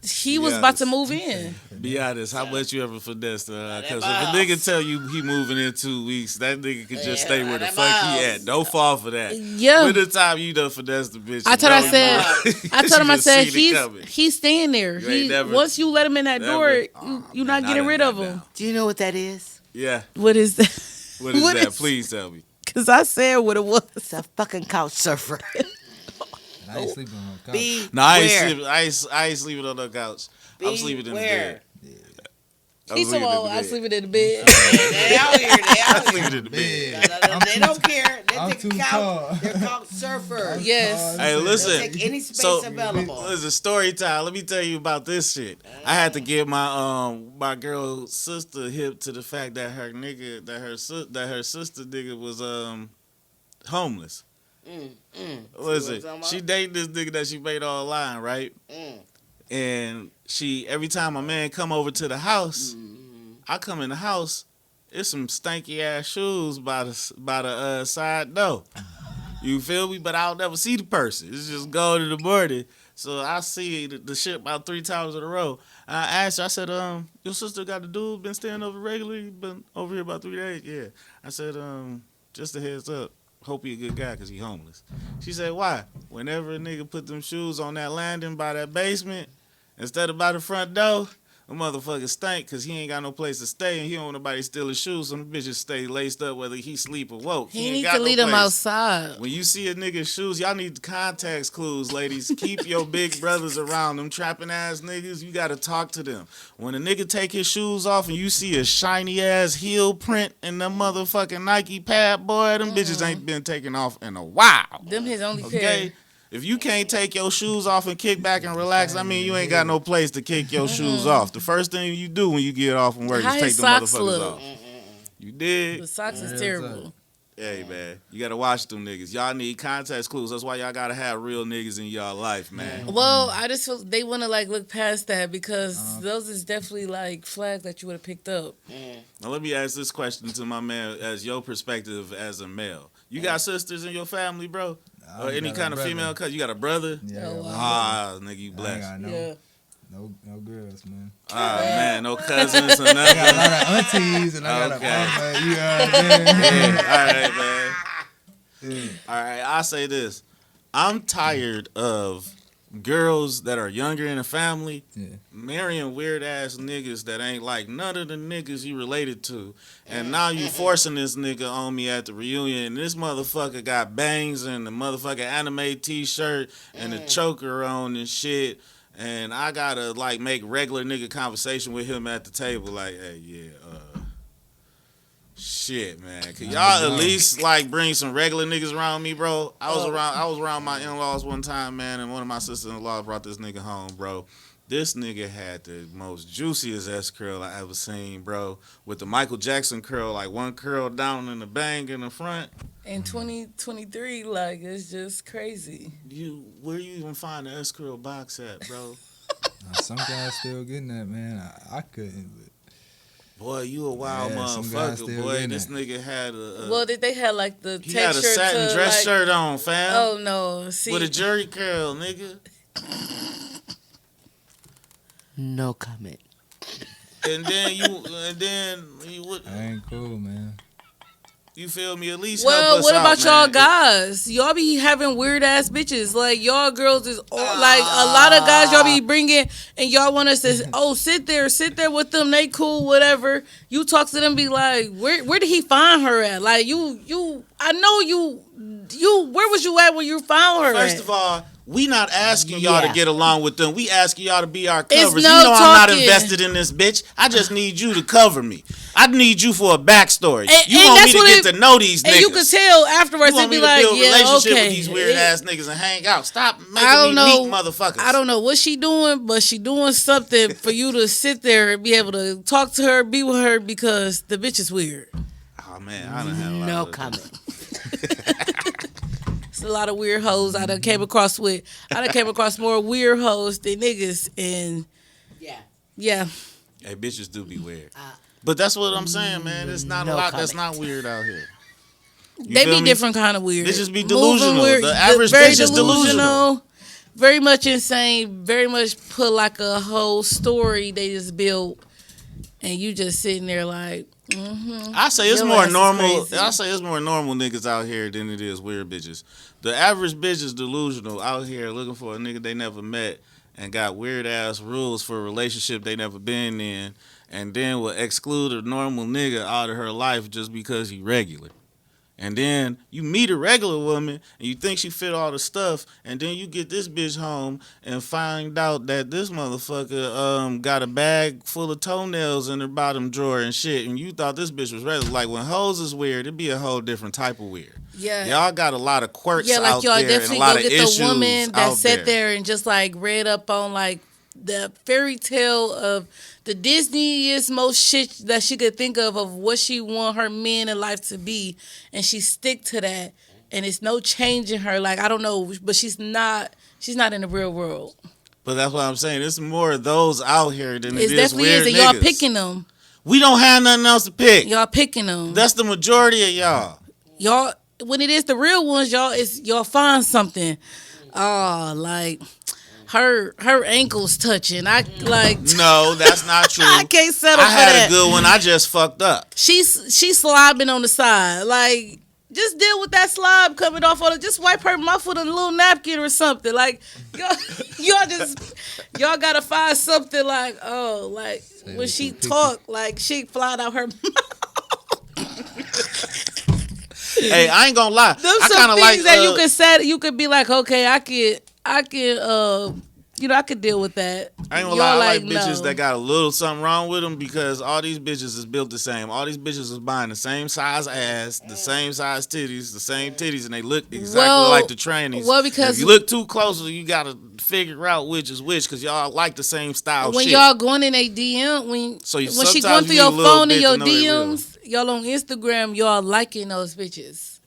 he was about to move in. Be honest, how much you ever finessed? Because if a nigga tell you he moving in 2 weeks, that nigga could just stay where the fuck he at. Don't fall for that. Yeah. When the time you done finessed the bitch. I told him, I said, he's staying there. Once you let him in that door, you're not getting rid of him. Do you know what that is? Yeah. What is that? What is that? Please tell me. Because I said what it was. It's a fucking couch surfer. I ain't sleeping on the couch. No, I ain't sleeping on the couch. I'm sleeping in the bed. He's so old. I'm sleeping in the bed. They out here. I'm sleeping in the bed. They don't care. They I'm take a too couch. tall. They're couch surfers. Yes. Hey, listen. Take any space available. It's a story time. Let me tell you about this shit. I had to give my girl sister hip to the fact that her sister nigga was homeless. Listen, she dated this nigga that she made online, right? And every time a man come over to the house, I come in the house, it's some stanky ass shoes by the side door. You feel me? But I'll never see the person. It's just go to the morning. So I see the shit about 3 times in a row. I asked her, I said, your sister got the dude been staying over regularly? Been over here about 3 days? Yeah. I said, just a heads up. Hope he a good guy because he homeless. She said, why? Whenever a nigga put them shoes on that landing by that basement, instead of by the front door, the motherfucker stank because he ain't got no place to stay and he don't want nobody steal his shoes, so them bitches stay laced up whether he sleep or woke. He need to leave them outside. When you see a nigga's shoes, y'all need context clues, ladies. Keep your big brothers around. Them trapping ass niggas, you gotta talk to them. When a nigga take his shoes off and you see a shiny ass heel print in them motherfucking Nike pad, boy, them bitches ain't been taken off in a while. Them his only okay? pair. If you can't take your shoes off and kick back and relax, I mean, you ain't got no place to kick your shoes off. The first thing you do when you get off from work is take the motherfuckers off. You did? The socks is terrible. Hey, man, you got to watch them niggas. Y'all need context clues. That's why y'all got to have real niggas in y'all life, man. Well, I just feel they want to, like, look past that because those is definitely, like, flags that you would have picked up. Now, let me ask this question to my man as your perspective as a male. You got sisters in your family, bro? Or any kind of female cousin? You got a brother? Yeah. Nigga, you blessed. No girls, man. Man, no cousins or nothing. I got a lot of aunties and I got a mama, you know what I mean? All right, man. All right, I'll say this. I'm tired of girls that are younger in the family marrying weird ass niggas that ain't like none of the niggas you related to, and now you forcing this nigga on me at the reunion, and this motherfucker got bangs and the motherfucking anime t-shirt and the choker on and shit, and I gotta like make regular nigga conversation with him at the table like, hey, shit, man. Could y'all at least like bring some regular niggas around me, bro? I was around my in-laws one time, man, and one of my sisters-in-law brought this nigga home, bro. This nigga had the most juiciest S curl I ever seen, bro. With the Michael Jackson curl, like one curl down and the bang in the front. In 2023, like, it's just crazy. Where you even find the S curl box at, bro? Some guys still getting that, man. I couldn't, but. Boy, you a wild motherfucker, boy. This nigga had well, they had like the he had a satin dress shirt on, fam. Oh no, see, with a jerry curl, nigga. No comment. And then you would. I ain't cool, man. You feel me? At least. Well, help us what out, about y'all man. guys? Y'all be having weird ass bitches. Like y'all girls is like a lot of guys y'all be bringing, and y'all want us to sit there with them. They cool, whatever. You talk to them, be like, where did he find her at? Like you. I know you. Where was you at when you found her? First of all, we not asking y'all to get along with them. We asking y'all to be our covers. No you know talking. I'm not invested in this bitch. I just need you to cover me. I need you for a backstory. You want me to get to know these niggas. And you can tell afterwards they be like, build yeah, relationship okay. with these weird ass niggas and hang out. Stop making me meet motherfuckers. I don't know what she doing, but she doing something for you to sit there and be able to talk to her, be with her, because the bitch is weird. Oh man, I done had a lot No of comment. It's a lot of weird hoes I done came across with. I done came across more weird hoes than niggas, and yeah. Hey, bitches do be weird. But that's what I'm saying, man. It's not a lot that's not weird out here. They be different kind of weird. Bitches be delusional. Weird, The average very bitch is delusional. Very much insane. Very much put like a whole story they just built, and you just sitting there like. I say it's more normal. I say it's more normal niggas out here than it is weird bitches. The average bitch is delusional out here looking for a nigga they never met and got weird ass rules for a relationship they never been in, and then will exclude a normal nigga out of her life just because he regular. And then you meet a regular woman and you think she fit all the stuff, and then you get this bitch home and find out that this motherfucker got a bag full of toenails in her bottom drawer and shit, and you thought this bitch was regular. Like when hoes is weird, it'd be a whole different type of weird. Yeah, y'all got a lot of quirks like out y'all there definitely and a lot go of get issues the woman that out sat there and just like read up on like the fairy tale of the Disneyest most shit that she could think of what she want her men in life to be, and she stick to that, and it's no change in her. Like I don't know, but she's not in the real world. But that's what I'm saying. It's more of those out here than it is definitely weird and niggas. y'all picking them. We don't have nothing else to pick. Y'all picking them. That's the majority of y'all. Y'all, when it is the real ones, y'all find something. Oh, like. Her ankles touching. I like. No, that's not true. I can't settle for that. I had a good one. I just fucked up. She's slobbing on the side. Like, just deal with that slob coming off on it. Just wipe her mouth with a little napkin or something. Like, y'all gotta find something like, oh, like when she talk, like she flying out her mouth. Hey, I ain't gonna lie. Them I some things like, that you could say. You could be like, okay, I could, I could deal with that. I ain't gonna lie, I like bitches that got a little something wrong with them because all these bitches is built the same. All these bitches is buying the same size ass, the same size titties, the same titties, and they look exactly like the trannies. Well, because if you look too closely, you gotta figure out which is which because y'all like the same style when shit. y'all going in a DM, when she going through your phone and your DMs, y'all on Instagram, y'all liking those bitches.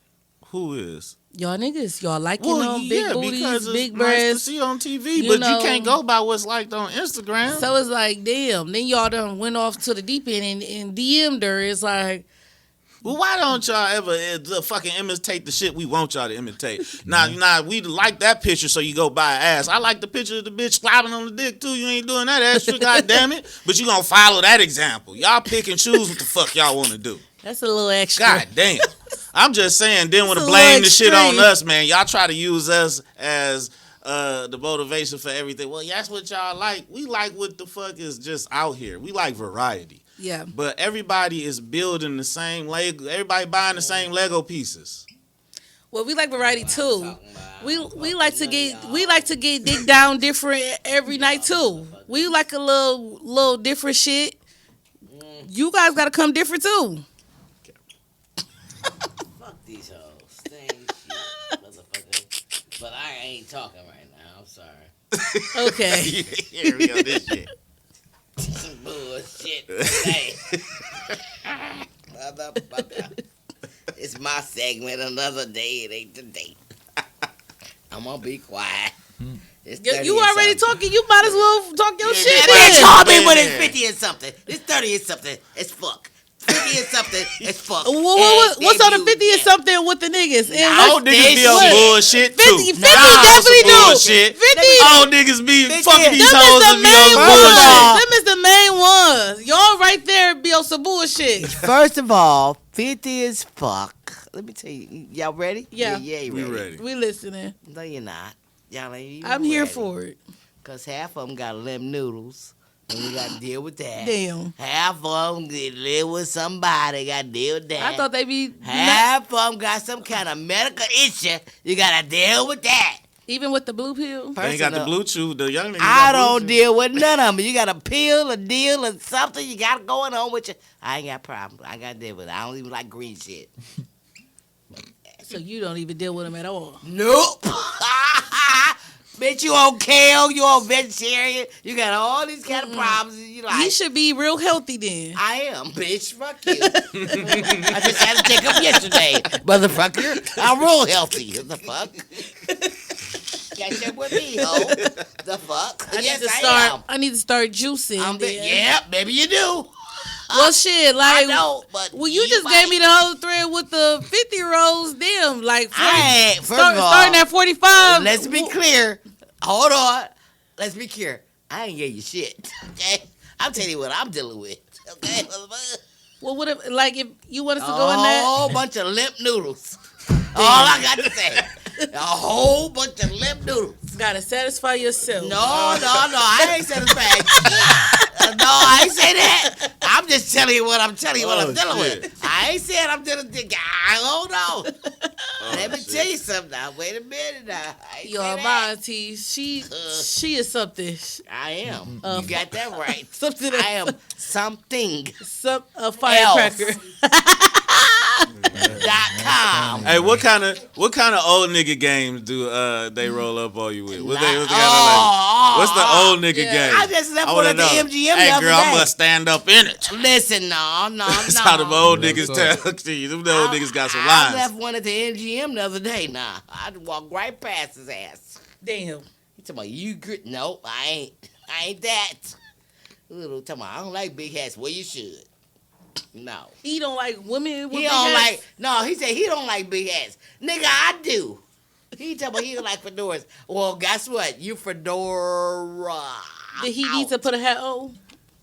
Who is? Y'all niggas, y'all liking them, big booties, big breasts. Nice to see on TV, but you can't go by what's liked on Instagram. So it's like, damn. Then y'all done went off to the deep end and DM'd her. It's like, well, why don't y'all ever fucking imitate the shit we want y'all to imitate? Nah, we like that picture, so you go buy an ass. I like the picture of the bitch slobbing on the dick too. You ain't doing that ass shit, goddamn it. But you gonna follow that example. Y'all pick and choose what the fuck y'all want to do. That's a little extra. God damn. I'm just saying, then want to blame the shit on us, man. Y'all try to use us as the motivation for everything. Well, that's what y'all like. We like what the fuck is just out here. We like variety. Yeah. But everybody is building the same Lego. Everybody buying the same Lego pieces. Well, we like variety too. We like to get dick down different every night too. We like a little different shit. You guys gotta come different too. Fuck these hoes. They ain't shit, motherfucker. But I ain't talking right now. I'm sorry. Okay. Here we go. This shit. Some bullshit. Hey. Motherfucker. It's my segment. Another day. It ain't today. I'm gonna be quiet. You already talking. You might as well talk your shit. They call me when it's 50 and something. It's 30 and something. It's fuck. 50 and something. It's fuck. What's on the 50 and something with the niggas? All niggas be on bullshit too. 50 definitely do. Bullshit. 50. All niggas be fucking these Them hoes and be on bullshit. Them is the main ones. Y'all right there be on some bullshit. First of all, 50 as fuck. Let me tell you. Y'all ready? Yeah. Yeah, We ready. We listening. No, you're not. Y'all ain't even I'm here ready. for it. Because half of them got limp noodles. And we got to deal with that. Damn. Half of them live with somebody. Got to deal with that. I thought they be... Half of them got some kind of medical issue. You got to deal with that. Even with the blue pill? They ain't got the Bluetooth. The young niggas I got don't Bluetooth. deal with none of them. You got a pill, a deal, or something you got going on with you. I ain't got problems. I got to deal with it. I don't even like green shit. So you don't even deal with them at all? Nope. Bitch, you on kale, you on vegetarian, you got all these kind of problems. You like, you should be real healthy then. I am, bitch. Fuck you. I just had to take up yesterday, motherfucker. I'm real healthy. What the fuck? catch up with me, ho. The fuck? Yes, I am. I need to start juicing. Yeah, maybe you do. Well, shit, like, I know, but well, you just gave me the whole thread with the 50-year-olds, them, like, 40, I ain't, first of all, starting at 45. Let's be clear. Hold on. Let's be clear. I ain't gave you shit, okay? I'm telling you what I'm dealing with, okay? Well, what if, like, if you want us to go in there? A whole bunch of limp noodles. All I got to say. A whole bunch of limp noodles. Gotta satisfy yourself. No, I ain't satisfied. No, I ain't say that. I'm just telling you what I'm telling you what I'm dealing with. I ain't saying I'm dealing with. Hold on. Let me tell you something now. Wait a minute now. Yo, my auntie, she is something. I am. You got that right. Something. I am something. A firecracker. .com. Hey, what kind of old nigga games do they roll up on you with? What's the old nigga game? I just left one at the MGM the Hey, other girl, day. I'm gonna stand up in it. Listen, no. That's how the old niggas tell to you. Them old niggas got some lines. I left one at the MGM the other day. Nah, I walked right past his ass. Damn. He talking about you good? No, I ain't that. Little talking about I don't like big hats. Well, you should. No. He don't like women with He big don't hats? like. No, he said he don't like big hats. Nigga, I do. He talking about he don't like fedoras. Well, guess what? You fedora. Did he need to put a hat on?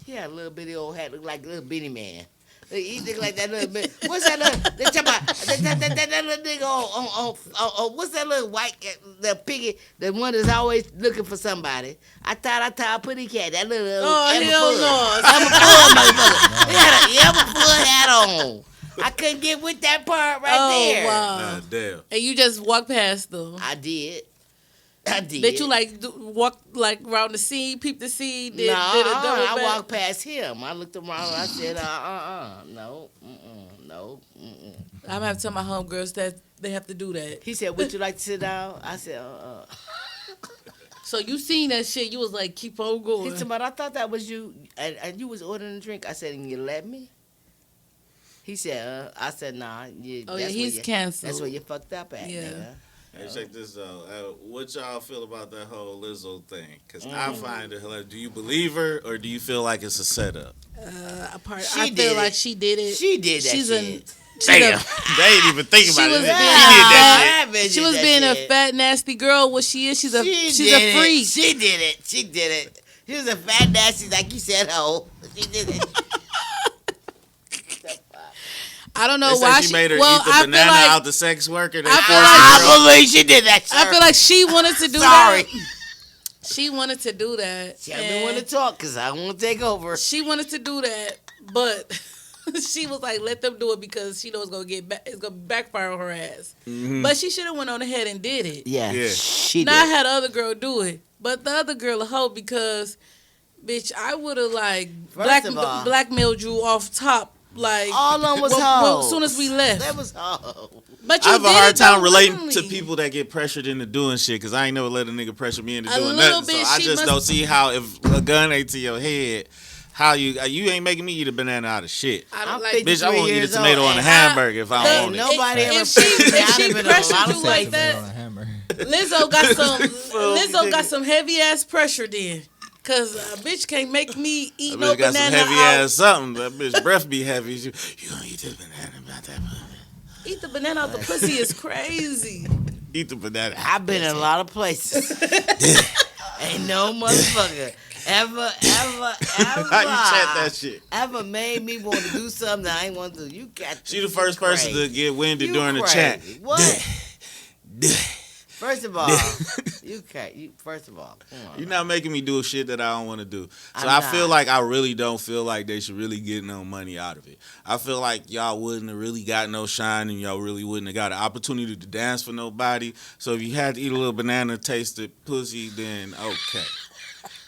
He had a little bitty old hat, look like a little bitty man. He look like that little bit. What's that little? They talking about that little nigga on what's that little white, the piggy, the one that's always looking for somebody. I thought I put cat. That little hell no. motherfucker. He had a Everfull hat on. I couldn't get with that part right there. Wow. Nah, damn. And you just walked past them. I did. That you like walk like around the scene, peep the scene. Did a double I back? walked past him. I looked around. I said, no, no. I'm gonna have to tell my homegirls that they have to do that. He said, would you like to sit down? I said, So you seen that shit? You was like, keep on going. He said, but I thought that was you, and you was ordering a drink. I said, and you let me? He said, I said, nah. He's canceled. That's where you fucked up at, nigga. Hey, check this out. What y'all feel about that whole Lizzo thing? Because I find it hilarious. Do you believe her or do you feel like it's a setup? I feel like she did it. She did that shit. Damn. They ain't even thinking about it. She was being a fat, nasty girl. What she is, she's a freak. She did it. She was a fat, nasty, like you said, hoe. She did it. I don't know why she made her eat the banana out the sex worker. I believe she did that shit. I feel like she wanted to do that. She wanted to do that. She didn't want to talk because I want to take over. She wanted to do that, but she was like, let them do it because she knows it's gonna backfire on her ass. Mm-hmm. But she should have went on ahead and did it. Yeah. She did. Now I had the other girl do it, but the other girl a hoe because, bitch, I would have like blackmailed you off top. Like all of them was hoes. As soon as we left, that was hoes. But I have a hard time relating to people that get pressured into doing shit because I ain't never let a nigga pressure me into doing nothing. So I just don't see how if a gun ain't to your head, how you ain't making me eat a banana out of shit. I'm like, bitch, I won't eat a tomato on a hamburger if I want it. Nobody ever if she pressured you like that, Lizzo got some heavy ass pressure then. Cause a bitch can't make me eat no banana. Got some heavy ass something. That bitch breath be heavy. You gonna eat this banana about that? Eat the banana out the pussy is crazy. Eat the banana. I've been in a lot of places. Ain't no motherfucker ever. How you chat that shit? Ever made me want to do something that I ain't want to do. You got. She the first person to get winded during the chat. What? First of all, first of all, you're not making me do shit that I don't want to do. So I feel like I really don't feel like they should really get no money out of it. I feel like y'all wouldn't have really got no shine and y'all really wouldn't have got an opportunity to dance for nobody. So if you had to eat a little banana tasted pussy, then okay.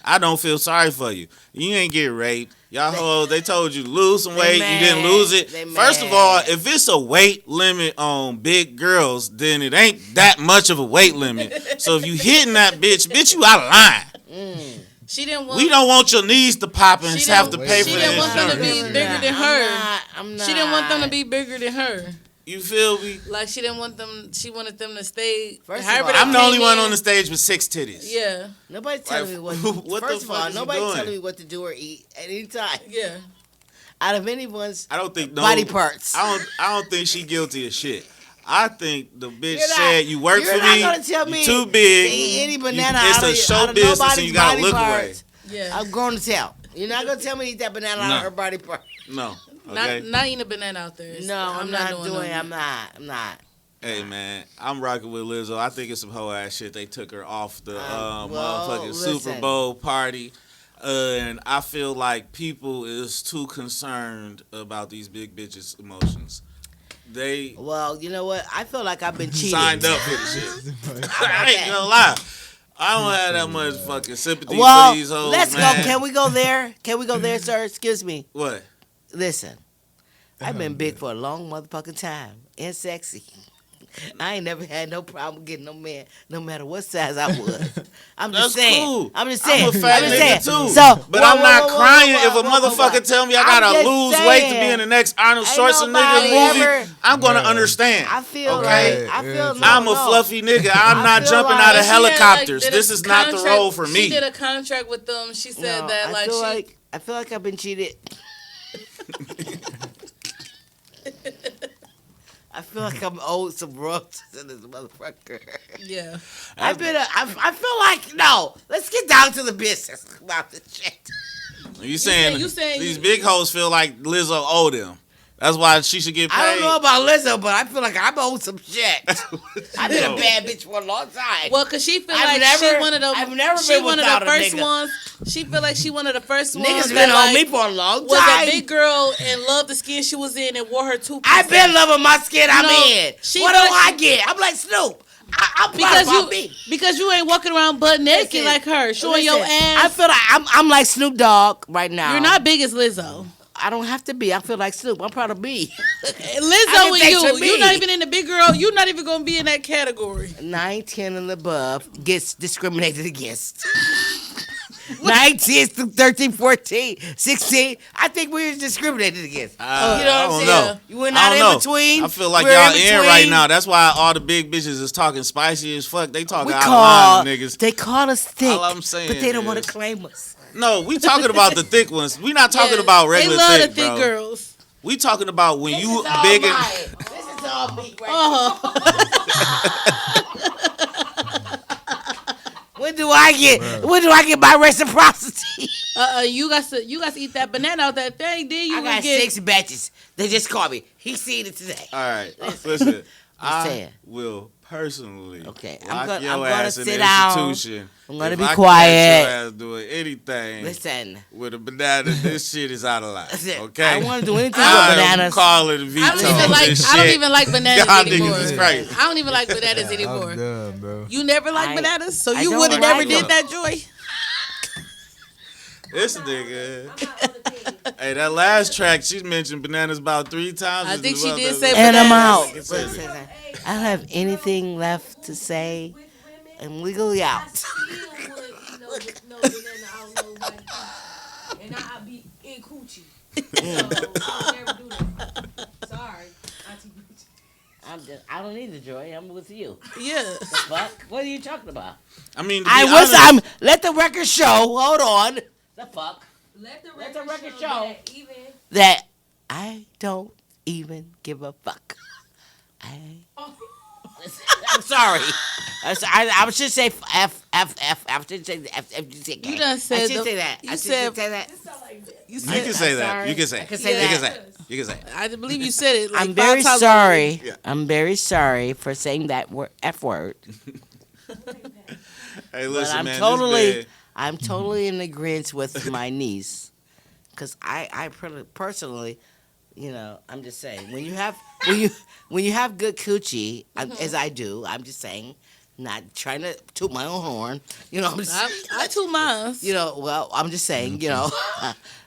I don't feel sorry for you. You ain't get raped. Y'all hoes, they told you to lose some weight. You didn't lose it. First of all, if it's a weight limit on big girls, then it ain't that much of a weight limit. So if you hitting that bitch, you out of line. She didn't want. We don't want your knees to pop and have to pay for the insurance. She didn't want them to be bigger than her. She didn't want them to be bigger than her. You feel me? Like she didn't want them. She wanted them to stay. First of however all, they I'm the only came one in. on the stage with 6 titties. Yeah, Nobody's telling me what. What the First of fuck all, is he nobody's doing? telling me what to do or eat at any time. yeah. Out of anyone's I don't think body parts. I don't think she guilty of shit. I think the bitch You're not- said you work you're for not me. gonna tell You me too big. to eat any banana it's out a of, show out of business, and nobody's you gotta body look parts. Yeah. I'm grown to tell. You're not gonna tell me to eat that banana out of her body part. away. No. Okay. Not eating a banana out there. No, I'm not doing. that. I'm not. Hey man, I'm rocking with Lizzo. I think it's some hoe ass shit. They took her off the well, motherfucking Super listen. Bowl party, and I feel like people is too concerned about these big bitches' emotions. They Well, you know what? I feel like I've been cheated. signed up for the shit. I ain't gonna lie. I don't have that much fucking sympathy Well, for these hoes, let's man. go. Can we go there? Can we go there, sir? Excuse me. What? Listen, I've been big for a long motherfucking time and sexy. I ain't never had no problem getting no man, no matter what size I was. I'm just That's saying. cool. I'm just saying. I'm a fat I'm just nigga saying. too. So, But whoa, I'm whoa, not whoa, crying whoa, if a whoa, whoa, motherfucker whoa. tell me I I'm gotta just lose weight to be saying. in the next Arnold Ain't Schwarzenegger nobody movie. ever- I'm gonna understand. I feel okay? like I feel. No, I'm a no. fluffy nigga. I'm I not feel jumping like out of She had, like, helicopters. did a This is not the contract- role for me. She did a contract with them. She said No, that like she. I feel like I've been cheated. I feel like I'm owed some royalties in this motherfucker. Yeah. I feel like no. Let's get down to the business about this shit. You saying saying these you- big hoes feel like Lizzo owe them. That's why she should get paid. I don't know about Lizzo, but I feel like I'm owed some shit. I've been a bad bitch for a long time. Well, cause she feel I've like she never- one of them. I've never she been one of without the a first nigga. ones. She feel like she one of the first ones. Niggas that, been on like, me for a long was time. a big girl and loved the skin she was in and wore her two. I've been loving my skin I'm know, in. she What do feel like I get? I'm like Snoop. I'm proud because about me. you ain't walking around butt naked Listen, like her, showing your listen, ass. I feel like I'm like Snoop Dogg right now. You're not big as Lizzo. I don't have to be. I feel like Snoop. I'm proud of me. Lizzo take some and you're me. not even in the big girl. You're not even gonna be in that category. 9, 10, and above gets discriminated against. 9, 10, 13, 14, 16. I think we're discriminated against. You know what I'm I don't saying? know. You were I not don't in know. between. I feel like We're y'all in in right between. now. That's why all the big bitches is talking spicy as fuck. They talking We out call, of line, niggas. they call us thick, All I'm saying but they don't want is- to claim us. No, we talking about the thick ones. We not talking Yeah, about regular They love thick, the thick bro. girls. We talking about when you This is all big mine. and This is all me right When do I get my reciprocity? You got to eat that banana out that thing. Then you I got get 6 batches. They just called me. He seen it today. all right. Listen, I saying. will personally Okay, I'm lock gonna- your I'm gonna ass in sit the down. institution. I'm gonna if be I catch quiet. Your ass doing anything Listen, with a banana. This shit is out of line. listen, Okay, I don't want to do anything with I'm bananas. calling veto. I don't even like bananas Y'all anymore. niggas is crazy. I don't even like bananas anymore. I'm done, bro. You never liked I- bananas, so I you don't would have like never did them. that, Joy. This nigga. Hey, that last track, she mentioned bananas about 3 times. I think she did say And I'm bananas. out. Listen, I don't have anything left to say. I'm legally out. And I be in coochie. So I'll never do that. Sorry, Auntie Bitch. I don't need the joy. I'm with you. Yeah. Fuck. What are you talking about? I mean, to I be was. honest, Let the record show. Hold on. The fuck. Let the Let the record record show show. that even That I don't even give a fuck. I'm sorry. I should say F. I should say F. You done said I should the- say that. you I should said- say that. You you said, can say that. sorry. You can say. I can say You can that. say. You can say. I believe you said it. Like I'm very 5 times sorry. already. Yeah. I'm very sorry for saying that F word. Hey, But listen, I'm man. totally in agreement with my niece, because I personally, you know, I'm just saying when you have good coochie, as I do, I'm just saying, Not trying to toot my own horn. You know what I'm saying? I toot mine. You know, well, I'm just saying, you know,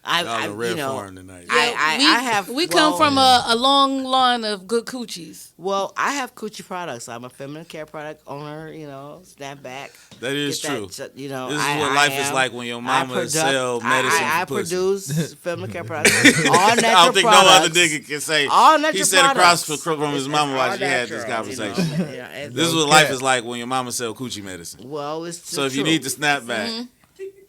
I Y'all red you know, foreign tonight. I have. We come from a long line of good coochies. Well, I have coochie products. I'm a feminine care product owner. You know, snapback. That is Get true. that, you know, This is I what life is am. like when your mama sell medicine I for pussy. produce feminine care products. All natural I don't think products. no other nigga can say. All natural He said across products. from his mama while she had this conversation. You know? Yeah, This is what life is like when your mama sell coochie medicine. Well, it's the So if you truth. need to snap back,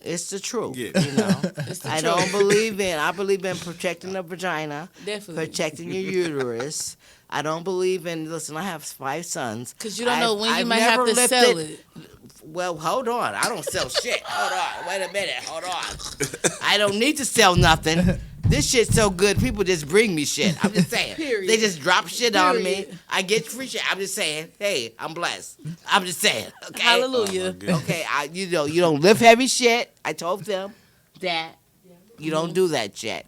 It's the truth. Yeah. You know, I don't truth. believe in. I believe in protecting the vagina, Definitely. protecting your uterus. I don't believe in. Listen, I have 5 sons. Because you don't know when you I've might have never to sell lifted- it. Well, hold on. I don't sell shit. Hold on. Wait a minute. Hold on. I don't need to sell nothing. This shit's so good, people just bring me shit. I'm just saying. Period. They just drop shit on me. Period. I get free shit. I'm just saying. Hey, I'm blessed. I'm just saying. Okay. Hallelujah. Okay. You know, you don't lift heavy shit. I told them that you don't do that shit.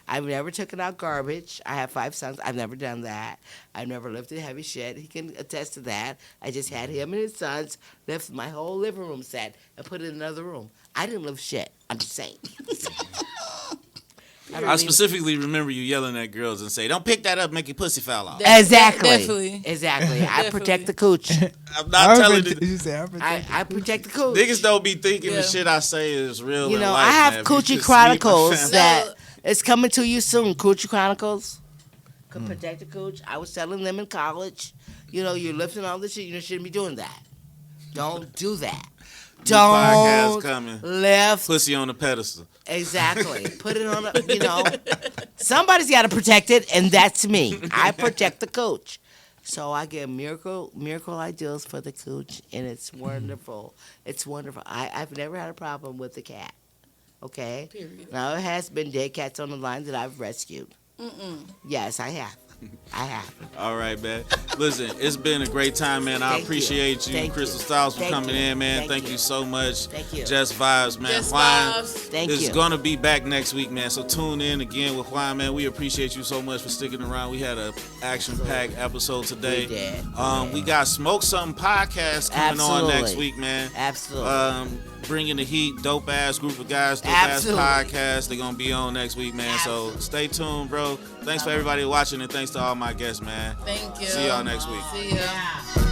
I've never taken out garbage. I have 5 sons. I've never done that. I've never lifted heavy shit. He can attest to that. I just had him and his sons lift my whole living room set and put it in another room. I didn't lift shit. I'm just saying. I specifically remember you yelling at girls and say, "Don't pick that up, make your pussy foul off." Exactly. Definitely. Exactly. I Definitely. protect the cooch. I'm not telling you. You say I protect. I protect the cooch. Niggas don't be thinking the Yeah. shit I say is real. You in know, life, I have man. If you Coochie just meet my Chronicles family- that it's coming to you soon. Coochie Chronicles. Could protect the cooch. I was selling them in college. You know, you're lifting all this shit. You shouldn't be doing that. Don't do that. New podcast Don't coming. lift. Pussy on the pedestal. Exactly. Put it on a, you know. Somebody's got to protect it, and that's me. I protect the cooch. So I get miracle ideals for the cooch, and it's wonderful. It's wonderful. I've never had a problem with the cat. Okay? Period. Now, it has been dead cats on the line that I've rescued. Yes, I have. I have. All right, man. Listen, it's been a great time, man. I Thank you. appreciate you, Thank Crystal you. Styles, for Thank coming you. in, man. Thank Thank you. you so much. Thank you. Jess Vibes, man. Jess Juan Vibes. Thank is you. gonna be back next week, man. So tune in again with Juan, man. We appreciate you so much for sticking around. We had a action-packed episode today. We did. We got Smoke Something podcast coming on Absolutely. next week, man. Absolutely. Bringing the heat, dope ass group of guys, dope ass Absolutely. podcast. They're gonna be on next week, man. So stay tuned, bro. Thanks for everybody watching, and thanks to all my guests, man. Thank you. See y'all next week. See ya.